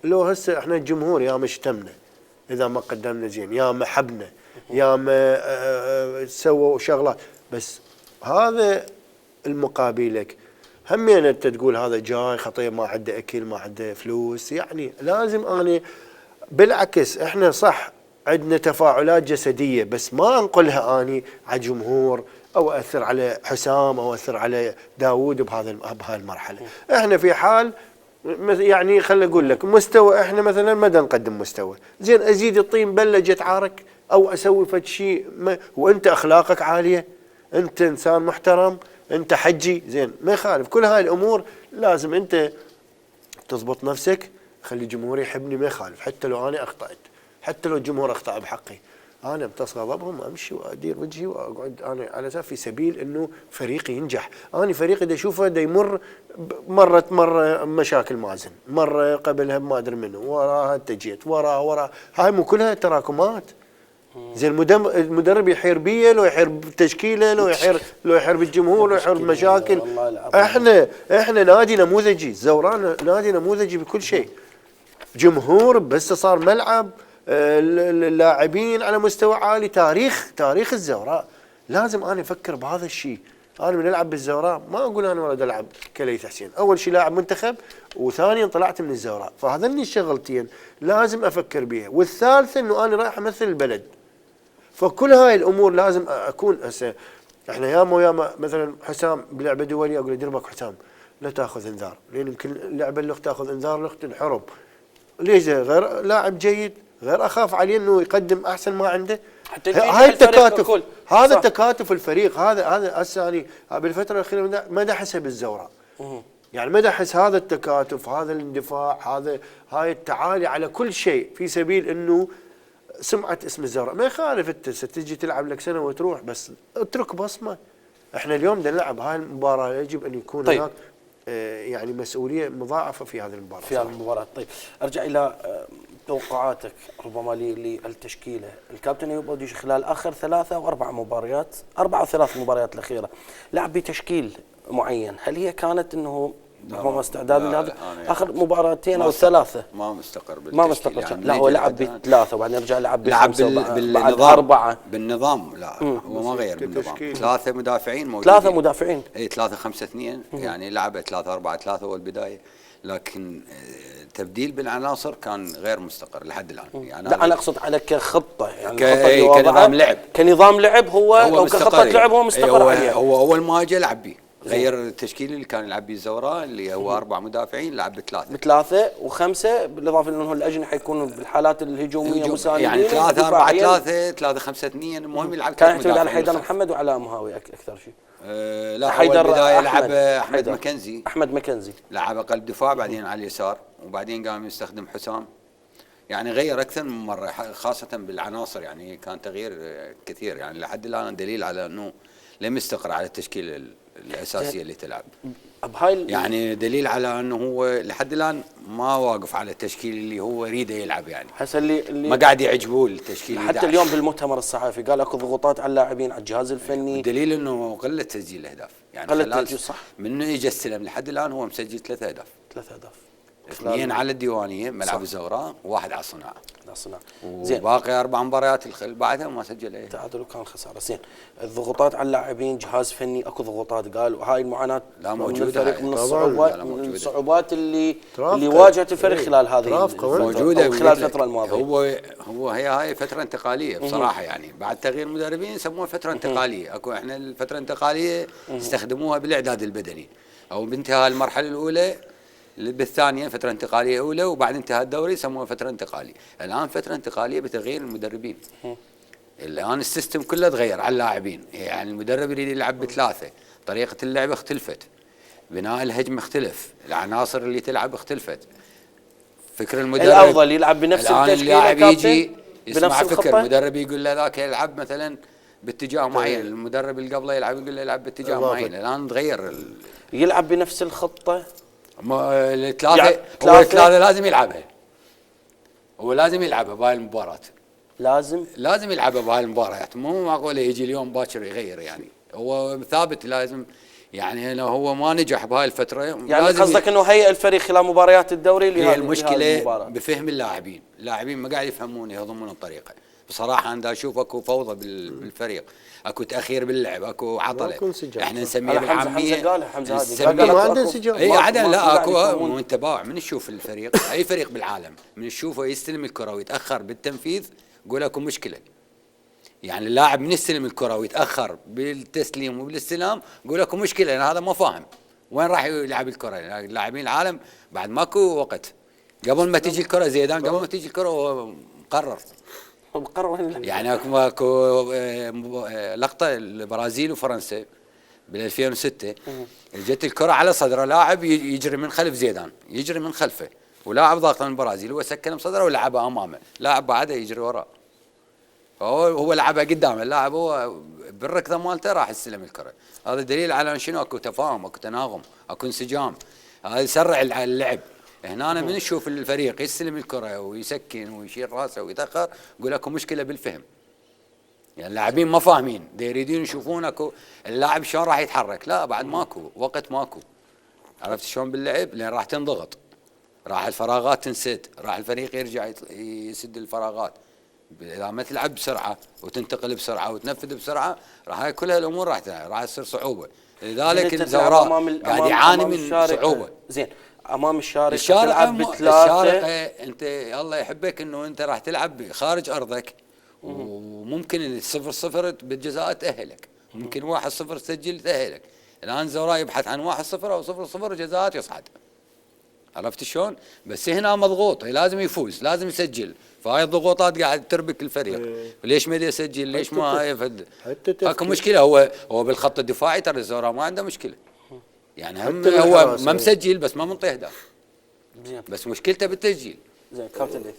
لو هسه احنا الجمهور يا ما شتمنا اذا ما قدمنا زين، يا ما حبنا، يا ما سووا شغلات، بس هذا المقابلك همين انت تقول هذا جاي خطيه ما عنده اكل ما عنده فلوس. يعني لازم انا بالعكس احنا صح عندنا تفاعلات جسديه بس ما انقلها اني على الجمهور او اثر على حسام او اثر على داوود بهذه المرحله. احنا في حال يعني خلي اقول لك مستوى احنا مثلا ما نقدم مستوى زين، ازيد الطين بله اتعارك او اسوي فد شيء وانت اخلاقك عاليه، انت انسان محترم، انت حجي زين ما يخالف. كل هاي الامور لازم انت تضبط نفسك، خلي الجمهور يحبني ما يخالف، حتى لو انا اخطات، حتى لو الجمهور اخطا بحقي انا امتص غضبهم امشي وادير وجهي واقعد انا على اساس في سبيل انه فريقي ينجح. انا فريقي دا اشوفه دا يمر مره مشاكل مازن، مره قبلها ما ادري منه، وراها انت جيت وراها هاي مو كلها تراكمات. زين المدرب يحير بيه، لو يحير بتشكيله، لو يحير بالجمهور، لو يحير بمشاكل. احنا نادي نموذجي، الزوران نادي نموذجي بكل شيء. جمهور بس صار ملعب، اللاعبين على مستوى عالي، تاريخ الزوراء لازم انا افكر بهذا الشيء. انا من العب بالزوراء ما اقول انا ولد العب كليث حسين، اول شيء لاعب منتخب، وثانيا طلعت من الزوراء، فهذني الشغلتين لازم افكر بيها، والثالثه انه انا رايح امثل البلد. فكل هاي الامور لازم اكون هسه. احنا ياما مثلا حسام بلعبه دوليه اقول له دير بالك حسام لا تاخذ انذار، لان يمكن اللعبه اللي تاخذ انذار الاخت الحرب. ليش؟ غير لاعب جيد، غير اخاف عليه انه يقدم احسن ما عنده. حتى هاي التكاتف، هذا التكاتف الفريق، هذا هسه انا بالفتره الاخيره ما احسها بالزوراء. يعني ما احس هذا التكاتف، هذا الاندفاع، هاي التعالي على كل شيء في سبيل انه سمعه اسم الزوراء. ما يخالف انت ستجي تلعب لك سنه وتروح، بس اترك بصمه. احنا اليوم بدنا نلعب هاي المباراه، يجب ان يكون هناك يعني مسؤوليه مضاعفه في هذه المباراه. في هذه المباراه. طيب ارجع الى توقعاتك ربما للتشكيله. الكابتن ايوب اوديش خلال اخر 3 أو 4 مباريات، 4 أو 3 مباريات الاخيره لعب بتشكيل معين، هل هي كانت انه ربما استعداد لهذا؟ اخر مباراتين او 3 ما مستقر بالتشكيل، ما مستقر يعني لا هو لعب ب3 وبعدين رجع لعب ب5 بعد 4 بالنظام. لا هو ما غير بالنظام، 3 مدافعين موجودين، 3 مدافعين، اي 3-5-2 يعني لعب 3-4-3 هو البدايه، لكن تبديل بالعناصر كان غير مستقر لحد الان. يعني لا انا اقصد على كخطه، يعني كنظام لعب، كنظام لعب هو كخطه لعب هو مستقر عليها. هو اول ما جاء لعب بيه، غير التشكيل اللي كان يلعب به الزوراء اللي هو 4 مدافعين، لعب ب3 و5 بالاضافه لانه الاجنحه يكونوا بالحالات الهجوميه مساندين، يعني 3-4-3 3-5-2 المهم يلعب. كان يعتمد على حيدر محمد وعلى مهاوي اكثر شيء. لا حيدر البدايه لعب احمد مكنزي لعب قلب دفاع، بعدين على اليسار، وبعدين قام يستخدم حسام. يعني غير اكثر من مره خاصه بالعناصر، يعني كان تغيير كثير. يعني لحد الان دليل على انه لم يستقر على التشكيله الاساسيه اللي تلعب. يعني دليل على انه هو لحد الان ما واقف على التشكيل اللي هو يريده يلعب. يعني حسن اللي ما قاعد يعجبوه التشكيل. حتى اليوم بالمؤتمر الصحفي قال اكو ضغوطات على اللاعبين، على الجهاز الفني، دليل انه قله تسجيل الاهداف. يعني قله تسجيل صح، من اجى استلم لحد الان هو مسجل 3 اهداف. 2 على الديوانيه ملعب الزوراء، و1 على الصناعه. وباقي 4 مباريات اللي بعدها ما سجل اي تعادل وكان خساره. زين الضغوطات على اللاعبين، جهاز فني، اكو ضغوطات قال، وهاي المعاناه لا موجوده من الصعوبات اللي واجهت الفريق خلال هذه موجوده خلال الفتره الماضيه. هي هاي فتره انتقاليه بصراحه. يعني بعد تغيير مدربين سموها فتره انتقاليه. اكو احنا الفتره الانتقاليه استخدموها بالاعداد البدني او بانتهاء المرحله الاولى، بالثانيه فتره انتقاليه اولى، وبعد انتهاء الدوري سموها فتره انتقاليه. الان فتره انتقاليه بتغيير المدربين. الان السيستم كله تغير على اللاعبين. يعني المدرب يريد يلعب ب3، طريقه اللعب اختلفت، بناء الهجم اختلف، العناصر اللي تلعب اختلفت. فكر المدرب الافضل يلعب بنفس التشكيله. اللاعب يجي يسمع فكر المدرب يقول له ذاك يلعب مثلا باتجاه معين، المدرب اللي قبله يقول له يلعب باتجاه معين. الان تغير يلعب بنفس الخطه. الثلاثة لازم يلعبها. هو لازم يلعبها بهاي المباراة. لازم يلعبها بهاي المباريات. مو معقول يجي اليوم باكر يغير. يعني هو ثابت لازم. يعني لو هو ما نجح بهاي الفترة يعني قصدك انه هيئ الفريق خلال مباريات الدوري هي المشكلة بفهم اللاعبين. اللاعبين ما قاعد يفهمون يهضمون الطريقة. بصراحة أنا أشوف أكو فوضى بالفريق، أكو تأخير باللعب، أكو عطلة. إحنا نسميها بالعامية حمزة ما عنده انسجام. أي عدم. لا أكو أنت باع من تشوف الفريق، أي فريق بالعالم من تشوفه يستلم الكرة ويتأخر بالتنفيذ قول أكو مشكلة. يعني اللاعب من يستلم الكرة ويتأخر بالتسليم وبالاستلام قول أكو مشكلة، لأن هذا ما فاهم وين راح يلعب الكرة. اللاعبين العالم بعد ماكو وقت، قبل ما تيجي الكرة زيدان قبل ما تيجي الكرة هو مقرر. يعني اكو لقطه البرازيل وفرنسا بال 2006 جت الكره على صدره، لاعب يجري من خلف زيدان، يجري من خلفه، ولاعب ضاغط من البرازيل هو سكن بصدره ولعبها امامه، لاعب بعده يجري وراه. هو لعبها قدامه، اللاعب هو بالركضه مالته راح يستلم الكره. هذا دليل على شنو اكو تفاهم، اكو تناغم، اكو انسجام. هذا يسرع اللعب. هنا أنا من نشوف الفريق يستلم الكرة ويسكن ويشيل راسه ويتأخر يقول اكو مشكلة بالفهم. يعني اللاعبين ما فاهمين، يريدون يشوفون اكو اللاعب شلون راح يتحرك. لا بعد ماكو وقت، ماكو. عرفت شلون باللعب؟ لان راح تنضغط، راح الفراغات تنسد، راح الفريق يرجع يسد الفراغات. اذا ما تلعب بسرعه وتنتقل بسرعه وتنفذ بسرعه هاي كل هالامور راح تصير صعوبه. لذلك الزوراء قاعد يعاني من صعوبه. زين امام الشارقه الشارقه تلعب بثلاثه، انت الله يحبك انه انت راح تلعب خارج ارضك، وممكن 0-0 بالجزاء تاهلك، ممكن 1-0 تسجل تاهلك. الان الزوراء يبحث عن 1-0 او 0-0 جزاءات يصعد. عرفت شلون؟ بس هنا مضغوط، لازم يفوز، لازم يسجل، فهاي الضغوطات قاعد تربك الفريق. ليش ما يسجل؟ ليش ما هاي اكو مشكله. هو بالخط الدفاعي ترى الزوراء ما عنده مشكله، يعني هم هو ما مسجل بس ما منطي اهداف، بس مشكلته بالتسجيل. زين كابتن ليث.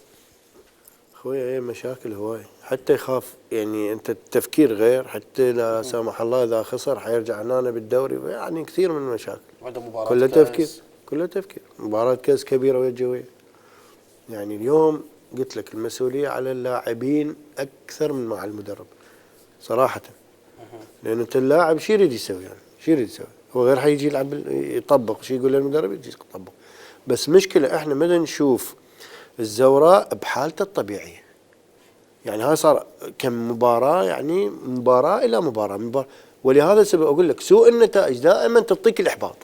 اخوي هي مشاكل هواي، حتى يخاف يعني انت التفكير غير، حتى لا سامح الله اذا خسر حيرجع هنا بالدوري، يعني كثير من المشاكل. كله تفكير، كله تفكير. مباراة كاس كبيرة ويا يعني اليوم قلت لك المسؤولية على اللاعبين أكثر من مع المدرب صراحة، لأن أنت اللاعب شو يريد يسوي؟ يعني شو يريد يسوي؟ هو غير حيجي يلعب يطبق، شو يقول للمدرب يجي يطبق. بس مشكلة احنا ما نشوف الزوراء بحالته الطبيعية، يعني هاي صار كم مباراة، يعني مباراة إلى مباراة، ولهذا السبب أقول لك سوء النتائج دائما تعطيك الإحباط.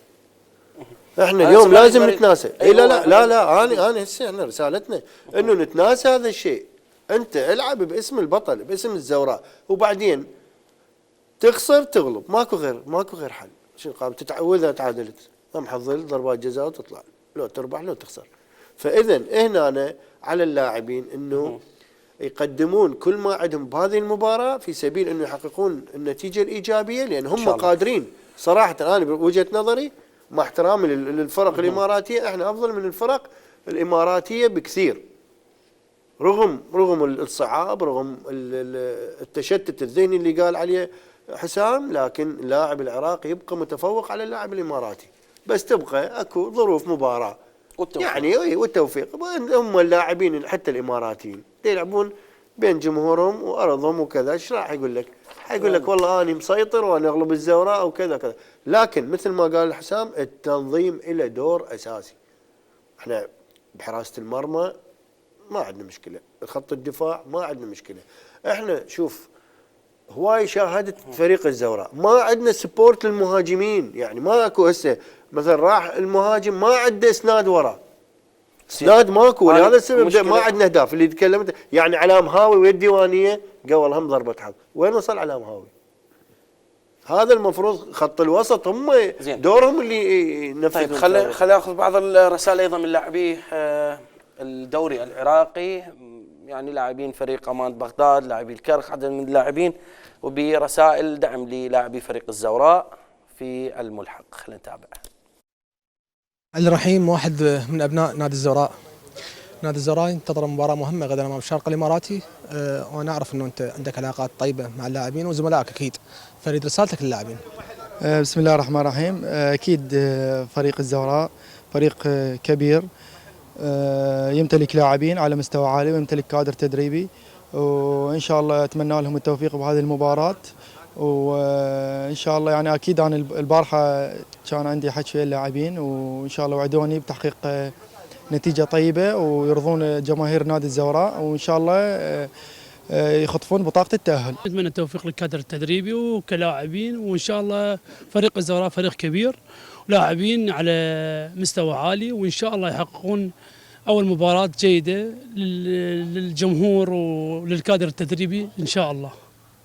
احنا اليوم لازم نتناسى. اي لا انا هسه احنا رسالتنا انه نتناسى هذا الشيء. انت العب باسم البطل، باسم الزوراء، وبعدين تخسر تغلب، ماكو غير حل. شنو قام واذا تعادلت هم حظل ضربات جزاء وتطلع، لو تربح لو تخسر. فاذا هنا على اللاعبين انه يقدمون كل ما عندهم بهذه المباراه في سبيل انه يحققون النتيجه الايجابيه، لان هم قادرين صراحه. انا بوجهه نظري مع احترامي للفرق الاماراتيه، احنا افضل من الفرق الاماراتيه بكثير، رغم الصعاب، رغم التشتت الذهني اللي قال عليه حسام، لكن اللاعب العراقي يبقى متفوق على اللاعب الاماراتي، بس تبقى اكو ظروف مباراه يعني والتوفيق. هم اللاعبين حتى الاماراتيين يلعبون بين جمهورهم وارضهم وكذا، ايش راح يقول لك؟ حيقول لك والله انا مسيطر وانا اغلب الزوراء وكذا كذا. لكن مثل ما قال حسام التنظيم له دور اساسي. احنا بحراسه المرمى ما عندنا مشكله، خط الدفاع ما عندنا مشكله. احنا شوف هواي شاهدت فريق الزوراء ما عندنا سبورت للمهاجمين، يعني ما اكو هسه مثلا راح المهاجم ما عنده اسناد وراه، اسناد ماكو، ولهذا السبب ما عندنا اهداف. اللي تكلمت يعني على مهاوي والديوانيه قبل هم ضربه حظ، وين وصل على مهاوي؟ هذا المفروض خط الوسط هم دورهم اللي ينفذون. طيب خلي اخذ بعض الرسائل ايضا من لاعبي الدوري العراقي، يعني لاعبين فريق امان بغداد، لاعبي الكرخ، عدد من اللاعبين، وبرسائل دعم للاعبي فريق الزوراء في الملحق. خلينا نتابع. علي الرحيم واحد من ابناء نادي الزوراء. نادي الزوراء ينتظر مباراه مهمه غدا امام الشارقه الاماراتي، وانا اعرف انه انت عندك علاقات طيبه مع اللاعبين وزملائك اكيد، فريد رسالتك للاعبين. بسم الله الرحمن الرحيم. اكيد فريق الزوراء فريق كبير يمتلك لاعبين على مستوى عالي ويمتلك كادر تدريبي، وان شاء الله اتمنى لهم التوفيق بهذه المباراه. وان شاء الله يعني اكيد انا البارحه كان عندي حكي ويا اللاعبين، وان شاء الله وعدوني بتحقيق نتيجه طيبه ويرضون جماهير نادي الزوراء، وان شاء الله يخطفون بطاقه التاهل. اتمنى التوفيق للكادر التدريبي وكلاعبين، وان شاء الله فريق الزوراء فريق كبير ولاعبين على مستوى عالي، وان شاء الله يحققون اول مباراه جيده للجمهور وللكادر التدريبي ان شاء الله.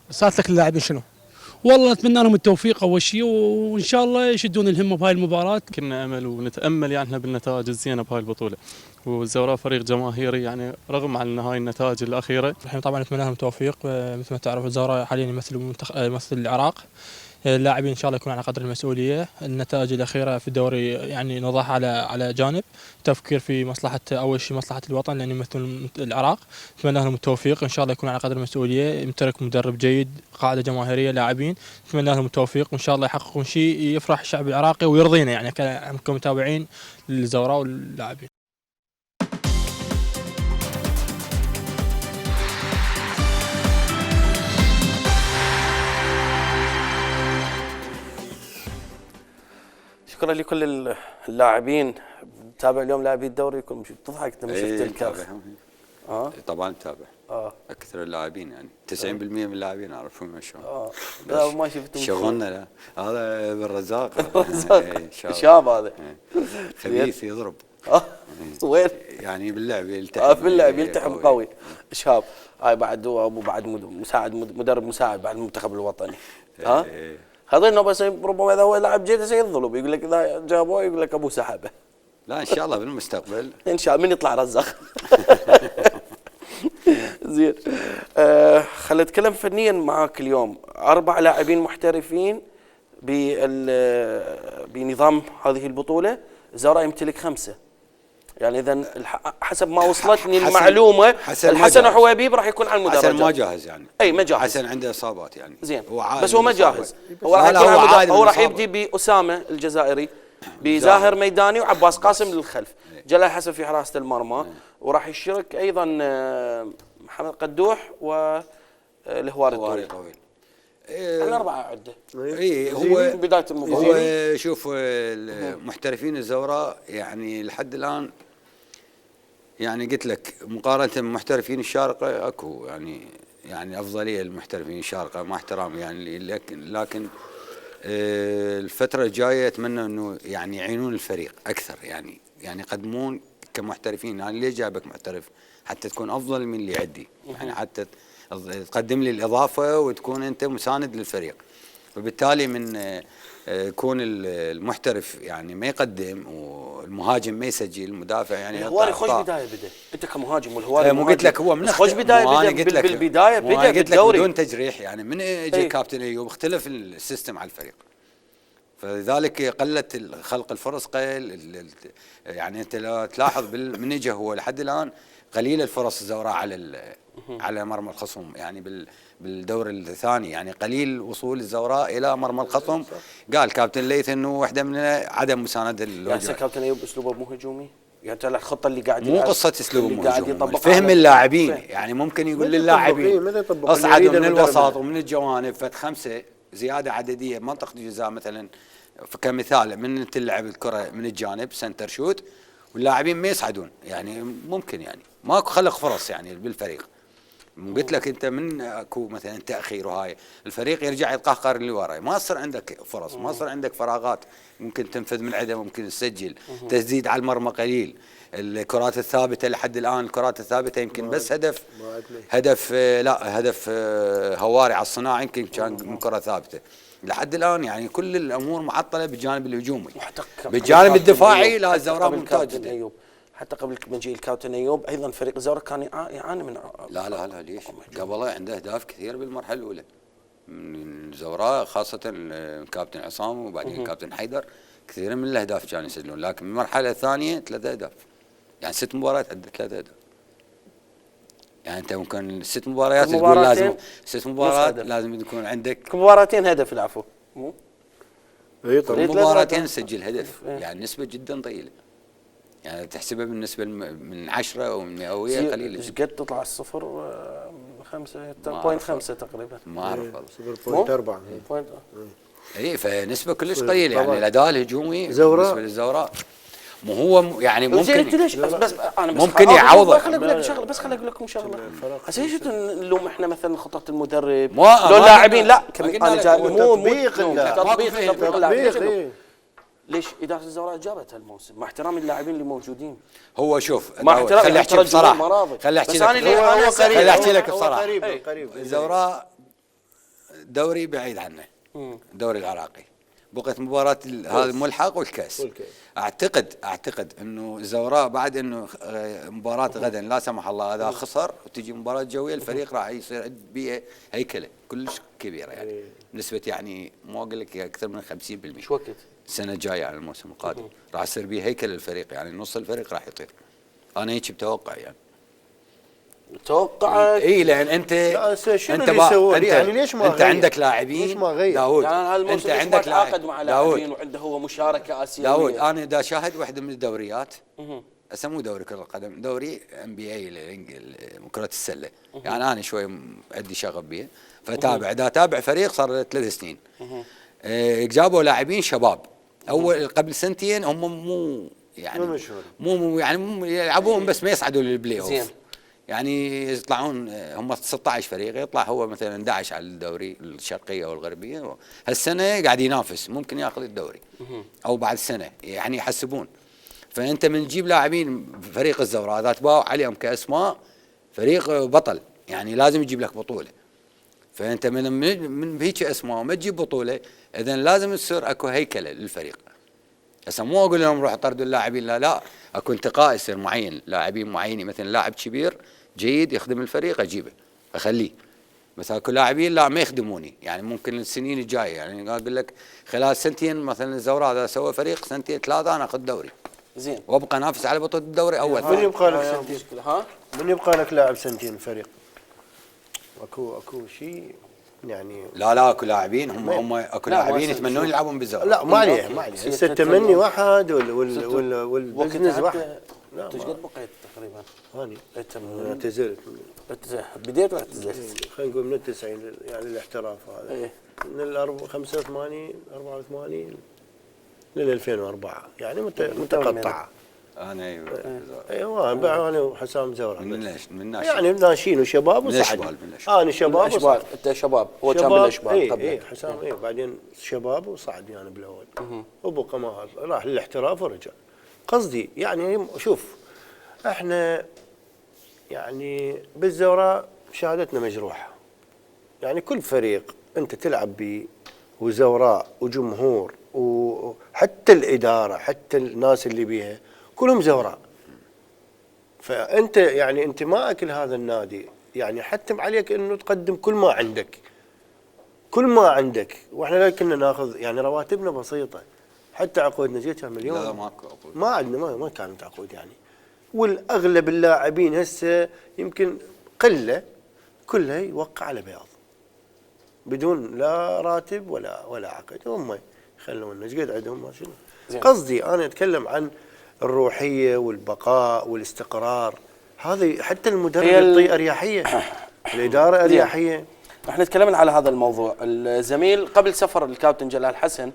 رسالتك للاعبين شنو؟ والله اتمنى لهم التوفيق اول شيء، وان شاء الله يشدون الهمه بهاي المباراه. كنا امل ونتامل يعني بالنتائج الزينه بهاي البطوله، والزوراء فريق جماهيري يعني رغم عن هاي النتائج الاخيره. احنا طبعا نتمنى لهم التوفيق، مثل ما تعرف الزوراء حاليا يمثل العراق. اللاعبين ان شاء الله يكونوا على قدر المسؤوليه. النتائج الاخيره في الدوري يعني نضعها على جانب، تفكير في مصلحه اول شيء مصلحه الوطن لان يمثلون العراق. نتمنى لهم التوفيق ان شاء الله يكونوا على قدر المسؤوليه، يمتلك مدرب جيد، قاعده جماهيريه، لاعبين. نتمنى لهم التوفيق وان شاء الله يحققون شيء يفرح الشعب العراقي ويرضينا يعني كمتابعين للزوراء واللاعبين. شكرا لكل اللاعبين. تابع اليوم لاعبي الدوري، كل تضحك لما شفت الكرخ. طبعا تابع. اكثر اللاعبين يعني 90% من اللاعبين اعرفهم ما شاء الله. لا ما شفتهم شغلنا لا هذا بالرزاق شاب هذا خبيث يضرب. وين يعني باللعب يلتحم. في اللعب يلتحم قوي. شاب هاي بعد هو ابو بعد مساعد مدرب مساعد بعد المنتخب الوطني. هذول بس ربما اذا هو لاعب جيد سيظلم، يقول لك اذا جابوه يقول لك ابوه سحبه. لا ان شاء الله بالمستقبل ان شاء الله من يطلع رزاق. زين. خلينا نتكلم فنيا معاك اليوم. 4 لاعبين محترفين بنظام هذه البطوله، الزوراء يمتلك 5. يعني اذا حسب ما وصلتني المعلومه الحسن حويبيب راح يكون على المدرجات. حسن ما جاهز يعني. اي ما جاهز. حسن عنده اصابات يعني. زين. بس هو ما جاهز. هو راح يبدي باسامه الجزائري، بزاهر ميداني وعباس قاسم للخلف، جلال حسن في حراسه المرمى، وراح يشارك ايضا محمد قدوح والهواري الطويل. ال4 عده. اي هو بدايه المباراه. هو شوف المحترفين الزوراء يعني لحد الان يعني قلت لك مقارنه بمحترفين الشارقه اكو يعني افضليه للمحترفين الشارقه مع احترامي يعني، لكن الفتره الجايه اتمنى انه يعني يعينون الفريق اكثر، يعني يقدمون كمحترفين. يعني ليش جايبك محترف؟ حتى تكون افضل من اللي عندي، يعني حتى تقدم لي الاضافه وتكون انت مساند للفريق. وبالتالي من يكون المحترف يعني ما يقدم والمهاجم ما يسجل، المدافع يعني الهواري خوش بدايه بدا، انت كمهاجم والهواري مو قلت لك هو من خوش بدايه بدا بالبدايه بدا بالدوري بدون تجريح، يعني من اجى كابتن ايوب اختلف السيستم على الفريق، فلذلك قلت خلق الفرص قليل. يعني انت لو تلاحظ من اجى هو لحد الان قليل الفرص الزوراء على مرمى الخصم، يعني بالدور الثاني يعني قليل وصول الزوراء الى مرمى الخصم. قال كابتن ليث انه واحده من عدم مسانده يعني كابتن ايوب اسلوبه مو هجومي، يعني الخطه اللي قاعد مو قصه اسلوبه مو هجومي، فهم اللاعبين. يعني ممكن يقول للاعبين اصعدوا من الوسط ومن الجوانب ف5 زياده عدديه بمنطقه الجزاء مثلا كمثال، من تلعب الكره من الجانب سنتر شوت واللاعبين ما يصعدون، يعني ممكن يعني ماكو خلق فرص يعني بالفريق. قلت لك انت من اكو مثلا تاخير وهاي الفريق يرجع يتقهقر اللي وراه، ما يصير عندك فرص، ما يصير عندك فراغات ممكن تنفذ من عدم، ممكن تسجل، تسديد على المرمى قليل، الكرات الثابته لحد الان الكرات الثابته يمكن بس هدف هواري على الصناعه يمكن كان من كره ثابته لحد الان. يعني كل الامور معطله بالجانب الهجومي، بالجانب الدفاعي لا الزوراء ممتاز جدا. حتى قبل مجيء الكابتن ايوب ايضا فريق الزوراء كان يعاني من لا ليش؟ قبله عنده اهداف كثير بالمرحله الاولى من الزوراء، خاصه الكابتن عصام وبعدين الكابتن حيدر، كثير من الاهداف كانوا يسجلون. لكن المرحله الثانيه 3 أهداف، يعني 6 مباريات عنده 3 أهداف. يعني انت ممكن 6 مباريات تقول لازم 6 مباريات لازم يكون عندك مباراتين هدف العفو. اي طبعا مباراتين تسجل هدف، يعني نسبه جدا ضئيله. يعني تحسبها بالنسبه من 10 او من 100 قليله. ايش قد تطلع الصفر 5.5 تقريبا؟ ما اعرف والله 0.4. اي فنسبه كلش قليله، يعني الاداء الهجومي بالنسبه للزوراء مو هو يعني ممكن ليش بس انا ممكن يعوض. خليني اقول لك شغله، بس خليني اقول لكم شغله. هسه ليش نلوم احنا مثلا خطه المدرب لو اللاعبين؟ لا انا جاي مو تطبيق. ليش اداره الزوراء جابت هالموسم مع احترام اللاعبين اللي موجودين؟ هو شوف خلي احكي بصراحه، خلي احكي لك بصراحه. الزوراء دوري بعيد عنه، الدوري العراقي، بقت مباراه هذا الملحق والكاس. اعتقد انه الزوراء بعد انه مباراه غدا لا سمح الله اذا خسر وتجي مباراه جويه، الفريق راح يصير عنده بيئه هيكله كلش كبيره، يعني نسبه يعني مو اقول لك اكثر من 50%. شو وقت؟ السنه الجايه على الموسم القادم راح يصير بيه هيكل الفريق، يعني نص الفريق راح يطير. انا هيك بتوقع يعني. توقعك؟ اي لان انت يعني ليش ما انت عندك لاعبين داود، يعني انت عندك لاعب مع لاعبين وعنده هو مشاركه اسيويه. داود انا دا شاهد واحده من الدوريات، هسه مو دوري كره القدم، دوري NBA كره السله، يعني انا شوي عندي شغف بيه فتابع فريق صار له 3 سنين. جابوا لاعبين شباب اول قبل سنتين هم مو يعني مو يعني يلعبون بس ما يصعدوا للبلاي اوف. يعني يطلعون هم 16 فريق، يطلع هو مثلا 11 على الدوري الشرقيه والغربيه، هالسنه قاعد ينافس ممكن ياخذ الدوري او بعد سنه، يعني يحسبون. فانت من تجيب لاعبين فريق الزوراء اذا تباوع عليهم كاسماء فريق بطل، يعني لازم يجيب لك بطوله. فانت من هيك اسماء وما تجيب بطوله، اذا لازم تصير اكو هيكله للفريق. هسه مو اقول لهم روحوا طردوا اللاعبين، لا اكو انتقاء يصير معين، لاعبين معينين مثلا لاعب كبير جيد يخدم الفريق اجيبه اخليه. مثلا اكو لاعبين لا ما يخدموني، يعني ممكن السنين الجايه، يعني اقول لك خلال سنتين مثلا الزوراء اذا سوى فريق سنتين 3 انا اخذ دوري زين وابقى انافس على بطوله الدوري اول. من يبقى لك سنتين؟ من يبقى لك لاعب سنتين الفريق؟ اكو شيء يعني. لا اكو لاعبين هم اكو لاعبين يتمنون يلعبون بالزوراء. لا ما عليه هسه التمني واحد والبزنس واحد. انت ايش قد بقيت تقريبا؟ انا اعتزلت. بديت ولا اعتزلت؟ خلينا نقول من ال90 يعني الاحتراف هذا. ايه من 85 84 لل 2004 يعني متقطعه. انا ايوه انا وحسام زورع من يعني ناشئين وشباب وصعد. انا شباب وصعد. انت شباب هو كان بالاشبال قبل. اي حسام بعدين شباب وصعد يعني بالاول. وبقى ماهر راح للاحتراف ورجع. قصدي يعني شوف احنا يعني بالزوراء شهادتنا مجروحه. يعني كل فريق انت تلعب به وزوراء وجمهور وحتى الاداره حتى الناس اللي بيها كلهم زوراء. فانت يعني انتمائك لهذا النادي يعني حتم عليك انه تقدم كل ما عندك. واحنا كنا ناخذ يعني رواتبنا بسيطه، حتى عقودنا جيت كان مليون. لا ماكو عقود، ما عندنا ما كانت عقود يعني. والاغلب اللاعبين هسه يمكن قله كلها يوقع على بياض بدون لا راتب ولا عقد. هم يخلونا ايش قد عندهم ما شنو. قصدي انا اتكلم عن الروحيه والبقاء والاستقرار. هذه حتى المدرب يعطي اريحيه، الاداره اريحيه. احنا تكلمنا على هذا الموضوع. الزميل قبل سفر الكابتن جلال حسن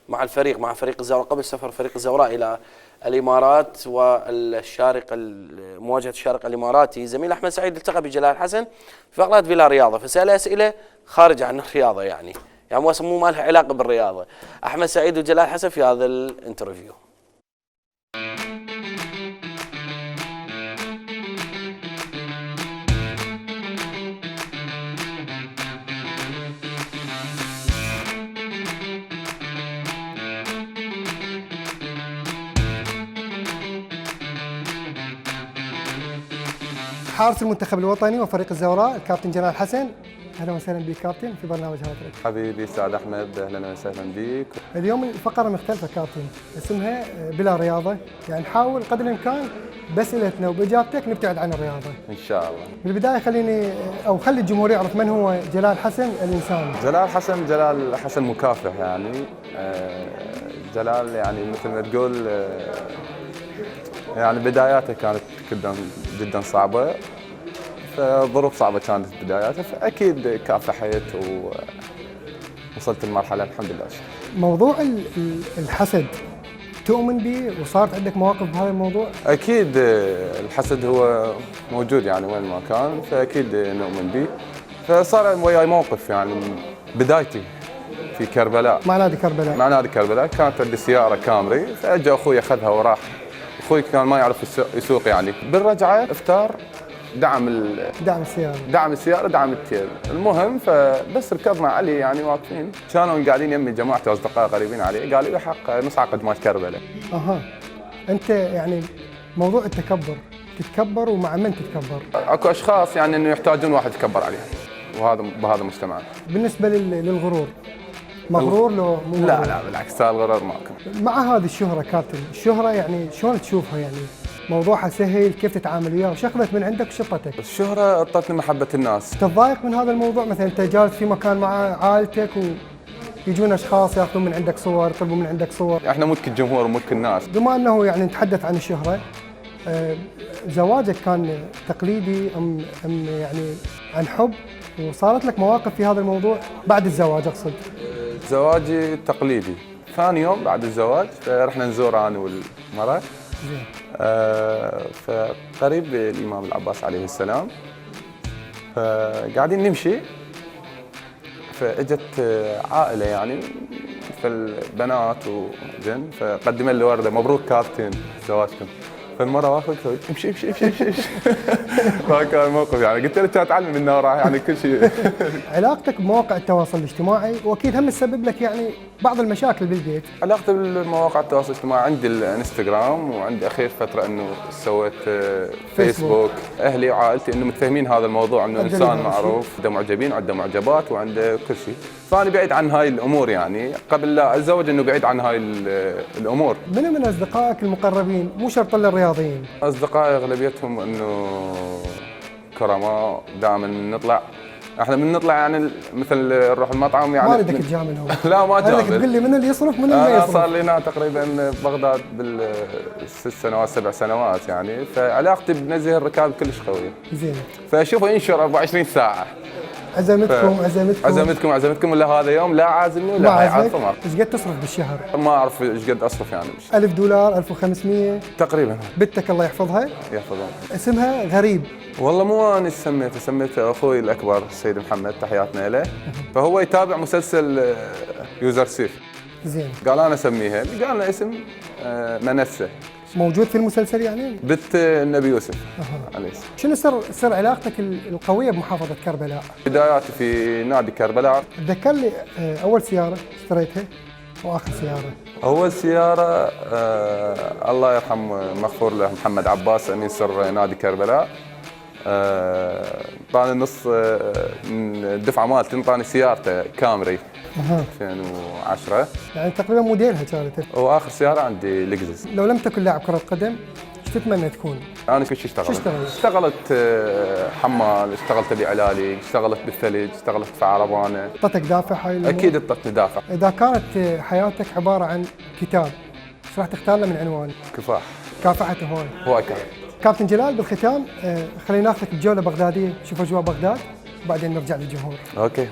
مع الفريق مع فريق الزوراء، قبل سفر فريق الزوراء الى الامارات والشارقه مواجهه الشارقه الاماراتي، زميل احمد سعيد التقى بجلال حسن في فقره فيلا رياضه، فساله اسئله خارجه عن الرياضه يعني مو ما لها علاقه بالرياضه. احمد سعيد وجلال حسن في هذا الانترفيو. حارس المنتخب الوطني وفريق الزوراء الكابتن جلال حسن. اهلا وسهلا بك كابتن في برنامج هاتريك. حبيبي استاذ احمد اهلا وسهلا بك. اليوم الفقره مختلفه كابتن، اسمها بلا رياضه، يعني نحاول قدر الامكان باسئلتنا وباجابتك نبتعد عن الرياضه. ان شاء الله. بالبدايه خلي الجمهور يعرف من هو جلال حسن الانسان. جلال حسن مكافح يعني. جلال يعني مثل ما تقول يعني بداياته كانت جدا صعبه، فظروف صعبه كانت بداياته، فاكيد كافحت ووصلت لمرحله الحمد لله. موضوع الحسد تؤمن به وصارت عندك مواقف بهذا الموضوع؟ اكيد الحسد هو موجود يعني وين ما كان، فاكيد نؤمن به. فصار وياي موقف يعني بدايتي في كربلاء مع نادي كربلاء كانت عندي سياره كامري، فاجى اخوي اخذها وراح. اخوي كان ما يعرف يسوق يعني، بالرجعه افتار دعم السياره دعم التيل. المهم فبس ركضنا عليه يعني واقفين، كانوا قاعدين يمي جماعتي واصدقاء قريبين عليه، قالوا لي حق نصعد قدماش كربلاء. انت يعني موضوع التكبر تتكبر ومع من تتكبر؟ اكو اشخاص يعني انه يحتاجون واحد يتكبر عليهم، وهذا بهذا المجتمع. بالنسبه للغرور مغرور لو مو لا بالعكس، هذا الغرور ماكو. مع هذه الشهره كابتن، الشهره يعني شلون تشوفها يعني؟ موضوعها سهل، كيف تتعامل وياه؟ وش اخذت من عندك وشطتك؟ الشهره اعطتني محبه الناس. تتضايق من هذا الموضوع؟ مثلا انت جالس في مكان مع عائلتك ويجون اشخاص ياخذون من عندك صور، يطلبون من عندك صور. احنا ملك الجمهور وملك الناس. بما انه يعني نتحدث عن الشهره، زواجك كان تقليدي ام يعني عن حب؟ وصارت لك مواقف في هذا الموضوع بعد الزواج اقصد؟ زواجي تقليدي. ثاني يوم بعد الزواج رحنا نزور انا والمراه، زين. فقريب الامام العباس عليه السلام، فقاعدين نمشي، فاجت عائله يعني، فالبنات وزين، فقدم له ورده مبروك كابتن زواجكم. فالمره واقفه امشي امشي امشي امشي. فكان موقف يعني، قلت له اتعلم منه وراح يعني كل شيء. علاقتك بمواقع التواصل الاجتماعي واكيد هم تسبب لك يعني بعض المشاكل بالبيت. علاقتي بالمواقع التواصل الاجتماعي، عندي الانستغرام، وعندي اخير فتره انه سويت فيسبوك. اهلي وعائلتي انه متفاهمين هذا الموضوع، انه انسان معروف، عنده معجبين وعنده معجبات وعنده كل شيء، فانا بعيد عن هاي الامور يعني، قبل لا اتزوج انه بعيد عن هاي الامور. من اصدقائك المقربين، مو شرط الا الرياضيين؟ اصدقائي اغلبيتهم انه كرماء، دائما نطلع، احنا بنطلع يعني مثل نروح المطعم يعني. ما اريدك تجاملهم. لا ما جامل. اريدك تقول لي من اللي يصرف من اللي ما يصرف. صار لي هنا تقريبا ببغداد بال6 سنوات 7 سنوات يعني، فعلاقتي بنزه الركاب كلش قويه. زين. فاشوفه ينشر 24 ساعه. عزمتكم ولا هذا يوم لا عازمني ولا عازمه. ايش قد تصرف بالشهر؟ ما اعرف ايش قد اصرف يعني. $1000 1500 تقريبا. بنتك الله يحفظها؟ يحفظها. اسمها غريب. والله مو انا سميته اخوي الاكبر السيد محمد، تحياتنا له. فهو يتابع مسلسل يوزر سيف. زين. قال انا اسميها، قال لنا اسم منسه. موجود في المسلسل يعني؟ بنت النبي يوسف عليه السلام. شنو سر علاقتك القويه بمحافظه كربلاء؟ بداياتي في نادي كربلاء. تذكر لي اول سياره اشتريتها واخر سياره. اول سياره الله يرحم مغفور له محمد عباس امين سر نادي كربلاء، طاني نص الدفعه مالتي، انطاني سيارته كامري 2010. يعني تقريبا موديلها كانت. واخر سياره عندي لكزس. لو لم تكن لاعب كره قدم ايش تتمنى تكون؟ انا كل شيء اشتغلت حمال، اشتغلت بعلالي، اشتغلت بالثلج، اشتغلت في عربانه. اعطتك دافع هاي الامور؟ اكيد اعطتني دافع. اذا كانت حياتك عباره عن كتاب ايش راح تختار له من عنوان؟ كفاح. كافحة هواي كابتن جلال، بالختام خلينا ناخذك بجوله بغداديه، شوف اجواء بغداد وبعدين نرجع للجمهور. اوكي.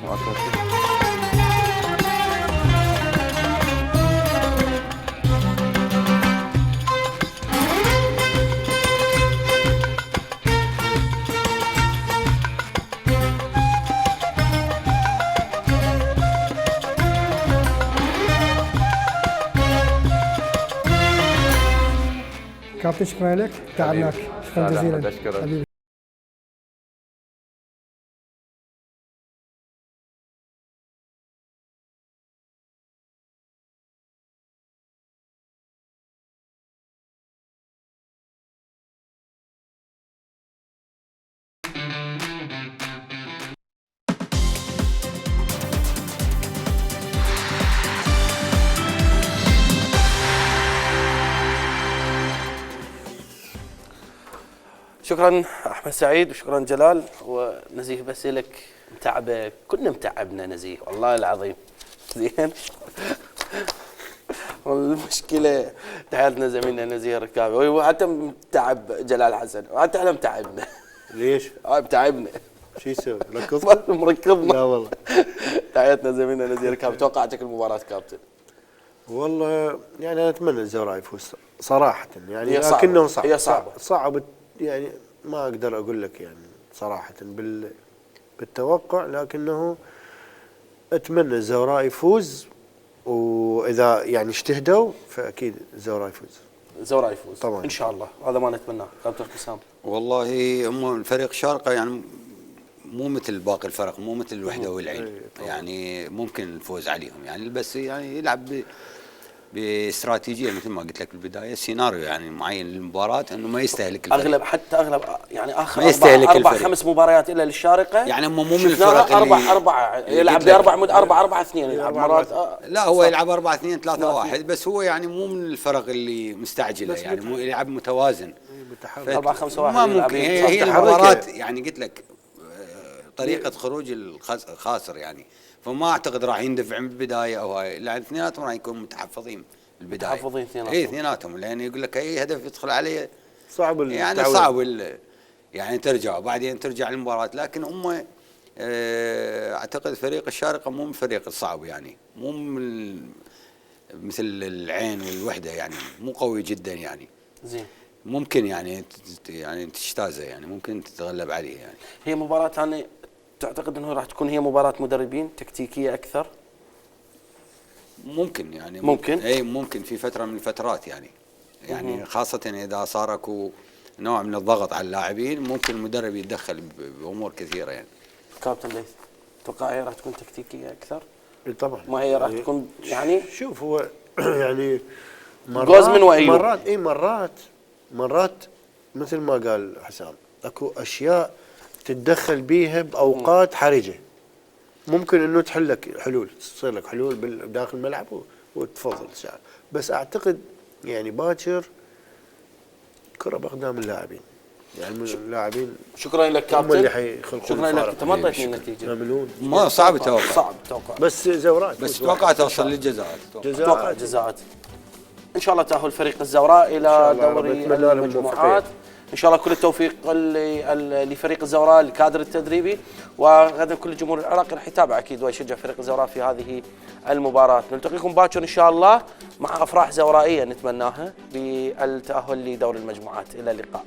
كابتن شكرا لك، تعبناك، شكرا جزيلا حبيبي. شكرا احمد سعيد وشكرا جلال. ونزيه بس لك متعبه، كنا متعبنا نزيه والله العظيم. زين. والمشكله تحياتنا زميلنا نزيه الركابي، وحتى متعب جلال حسن، وحتى احنا متعبنا. ليش؟ متعبنا. شو يسوي؟ ركضنا؟ مركضنا. لا والله. تحياتنا زميلنا نزيه الركابي. توقعاتك المباراه كابتن؟ والله يعني انا اتمنى الزوراء يفوز صراحه يعني، لكنه صعب. هي صعبه. صعب يعني، ما اقدر اقول لك يعني صراحه بالتوقع، لكنه اتمنى الزوراء يفوز، واذا يعني اجتهدوا فاكيد الزوراء يفوز. الزوراء يفوز طبعا ان شاء الله، هذا ما نتمناه. كابتن حسام؟ والله هم الفريق الشارقه يعني مو مثل باقي الفرق، مو مثل الوحده والعين يعني، ممكن الفوز عليهم يعني، بس يعني يلعب باستراتيجيه مثل ما قلت لك بالبدايه، سيناريو يعني معين للمباراه، انه ما يستهلك الفريق. اغلب يعني اخر ما يستهلك 4-5 مباريات الا للشارقه يعني، هم مو من الفرق 4 يلعب ب 4-4-2 يلعب مرات. لا هو يلعب 4-2-3-1، بس هو يعني مو من الفرق اللي مستعجله يعني، مو يلعب متوازن 4-5-1. ما ممكن هي المباراه يعني، قلت لك طريقه خروج الخاسر يعني، فما اعتقد راح يندفع من البدايه او هاي، لان اثنيناتهم راح يكونوا متحفظين بالبدايه. متحفظين اثنيناتهم. اي اثنيناتهم، لان يقول لك اي هدف يدخل عليه صعب يعني صعب يعني ترجع وبعدين ترجع للمباراه، لكن هم اعتقد فريق الشارقه مو من الفريق الصعب يعني، مو مثل العين والوحده يعني، مو قوي جدا يعني. زين. ممكن يعني تجتازه، يعني ممكن تتغلب عليه. يعني هي مباراة يعني تعتقد انه راح تكون هي مباراة مدربين تكتيكية اكثر؟ ممكن يعني ممكن ممكن في فترة من الفترات يعني خاصة اذا صار اكو نوع من الضغط على اللاعبين، ممكن المدرب يتدخل بامور كثيرة. يعني كابتن ليث تتوقع هي راح تكون تكتيكية اكثر؟ طبعا. ما هي راح تكون يعني شوف هو يعني جوز من وأيوب. مرات مثل ما قال حسام اكو اشياء تتدخل بيها باوقات حرجه، ممكن انه تحل لك حلول، تصير لك حلول داخل الملعب وتفضل تساعد. بس اعتقد يعني باكر كره باقدام اللاعبين، يعني اللاعبين. شكرا لك كابتن. هم اللي حيخلقون. شكرا لك. انت ما اعطيتني النتيجه. ما صعب التوقع. صعب التوقع. بس زورات. بس توقع توصل للجزاءات. توقع جزاءات. ان شاء الله تاهل فريق الزوراء الى دوري المجموعات. ان شاء الله كل التوفيق لفريق الزوراء الكادر التدريبي، وغدا كل الجمهور العراقي راح يتابع اكيد ويشجع فريق الزوراء في هذه المباراه. نلتقيكم باكر ان شاء الله مع افراح زورائيه نتمناها بالتاهل لدوري المجموعات. الى اللقاء.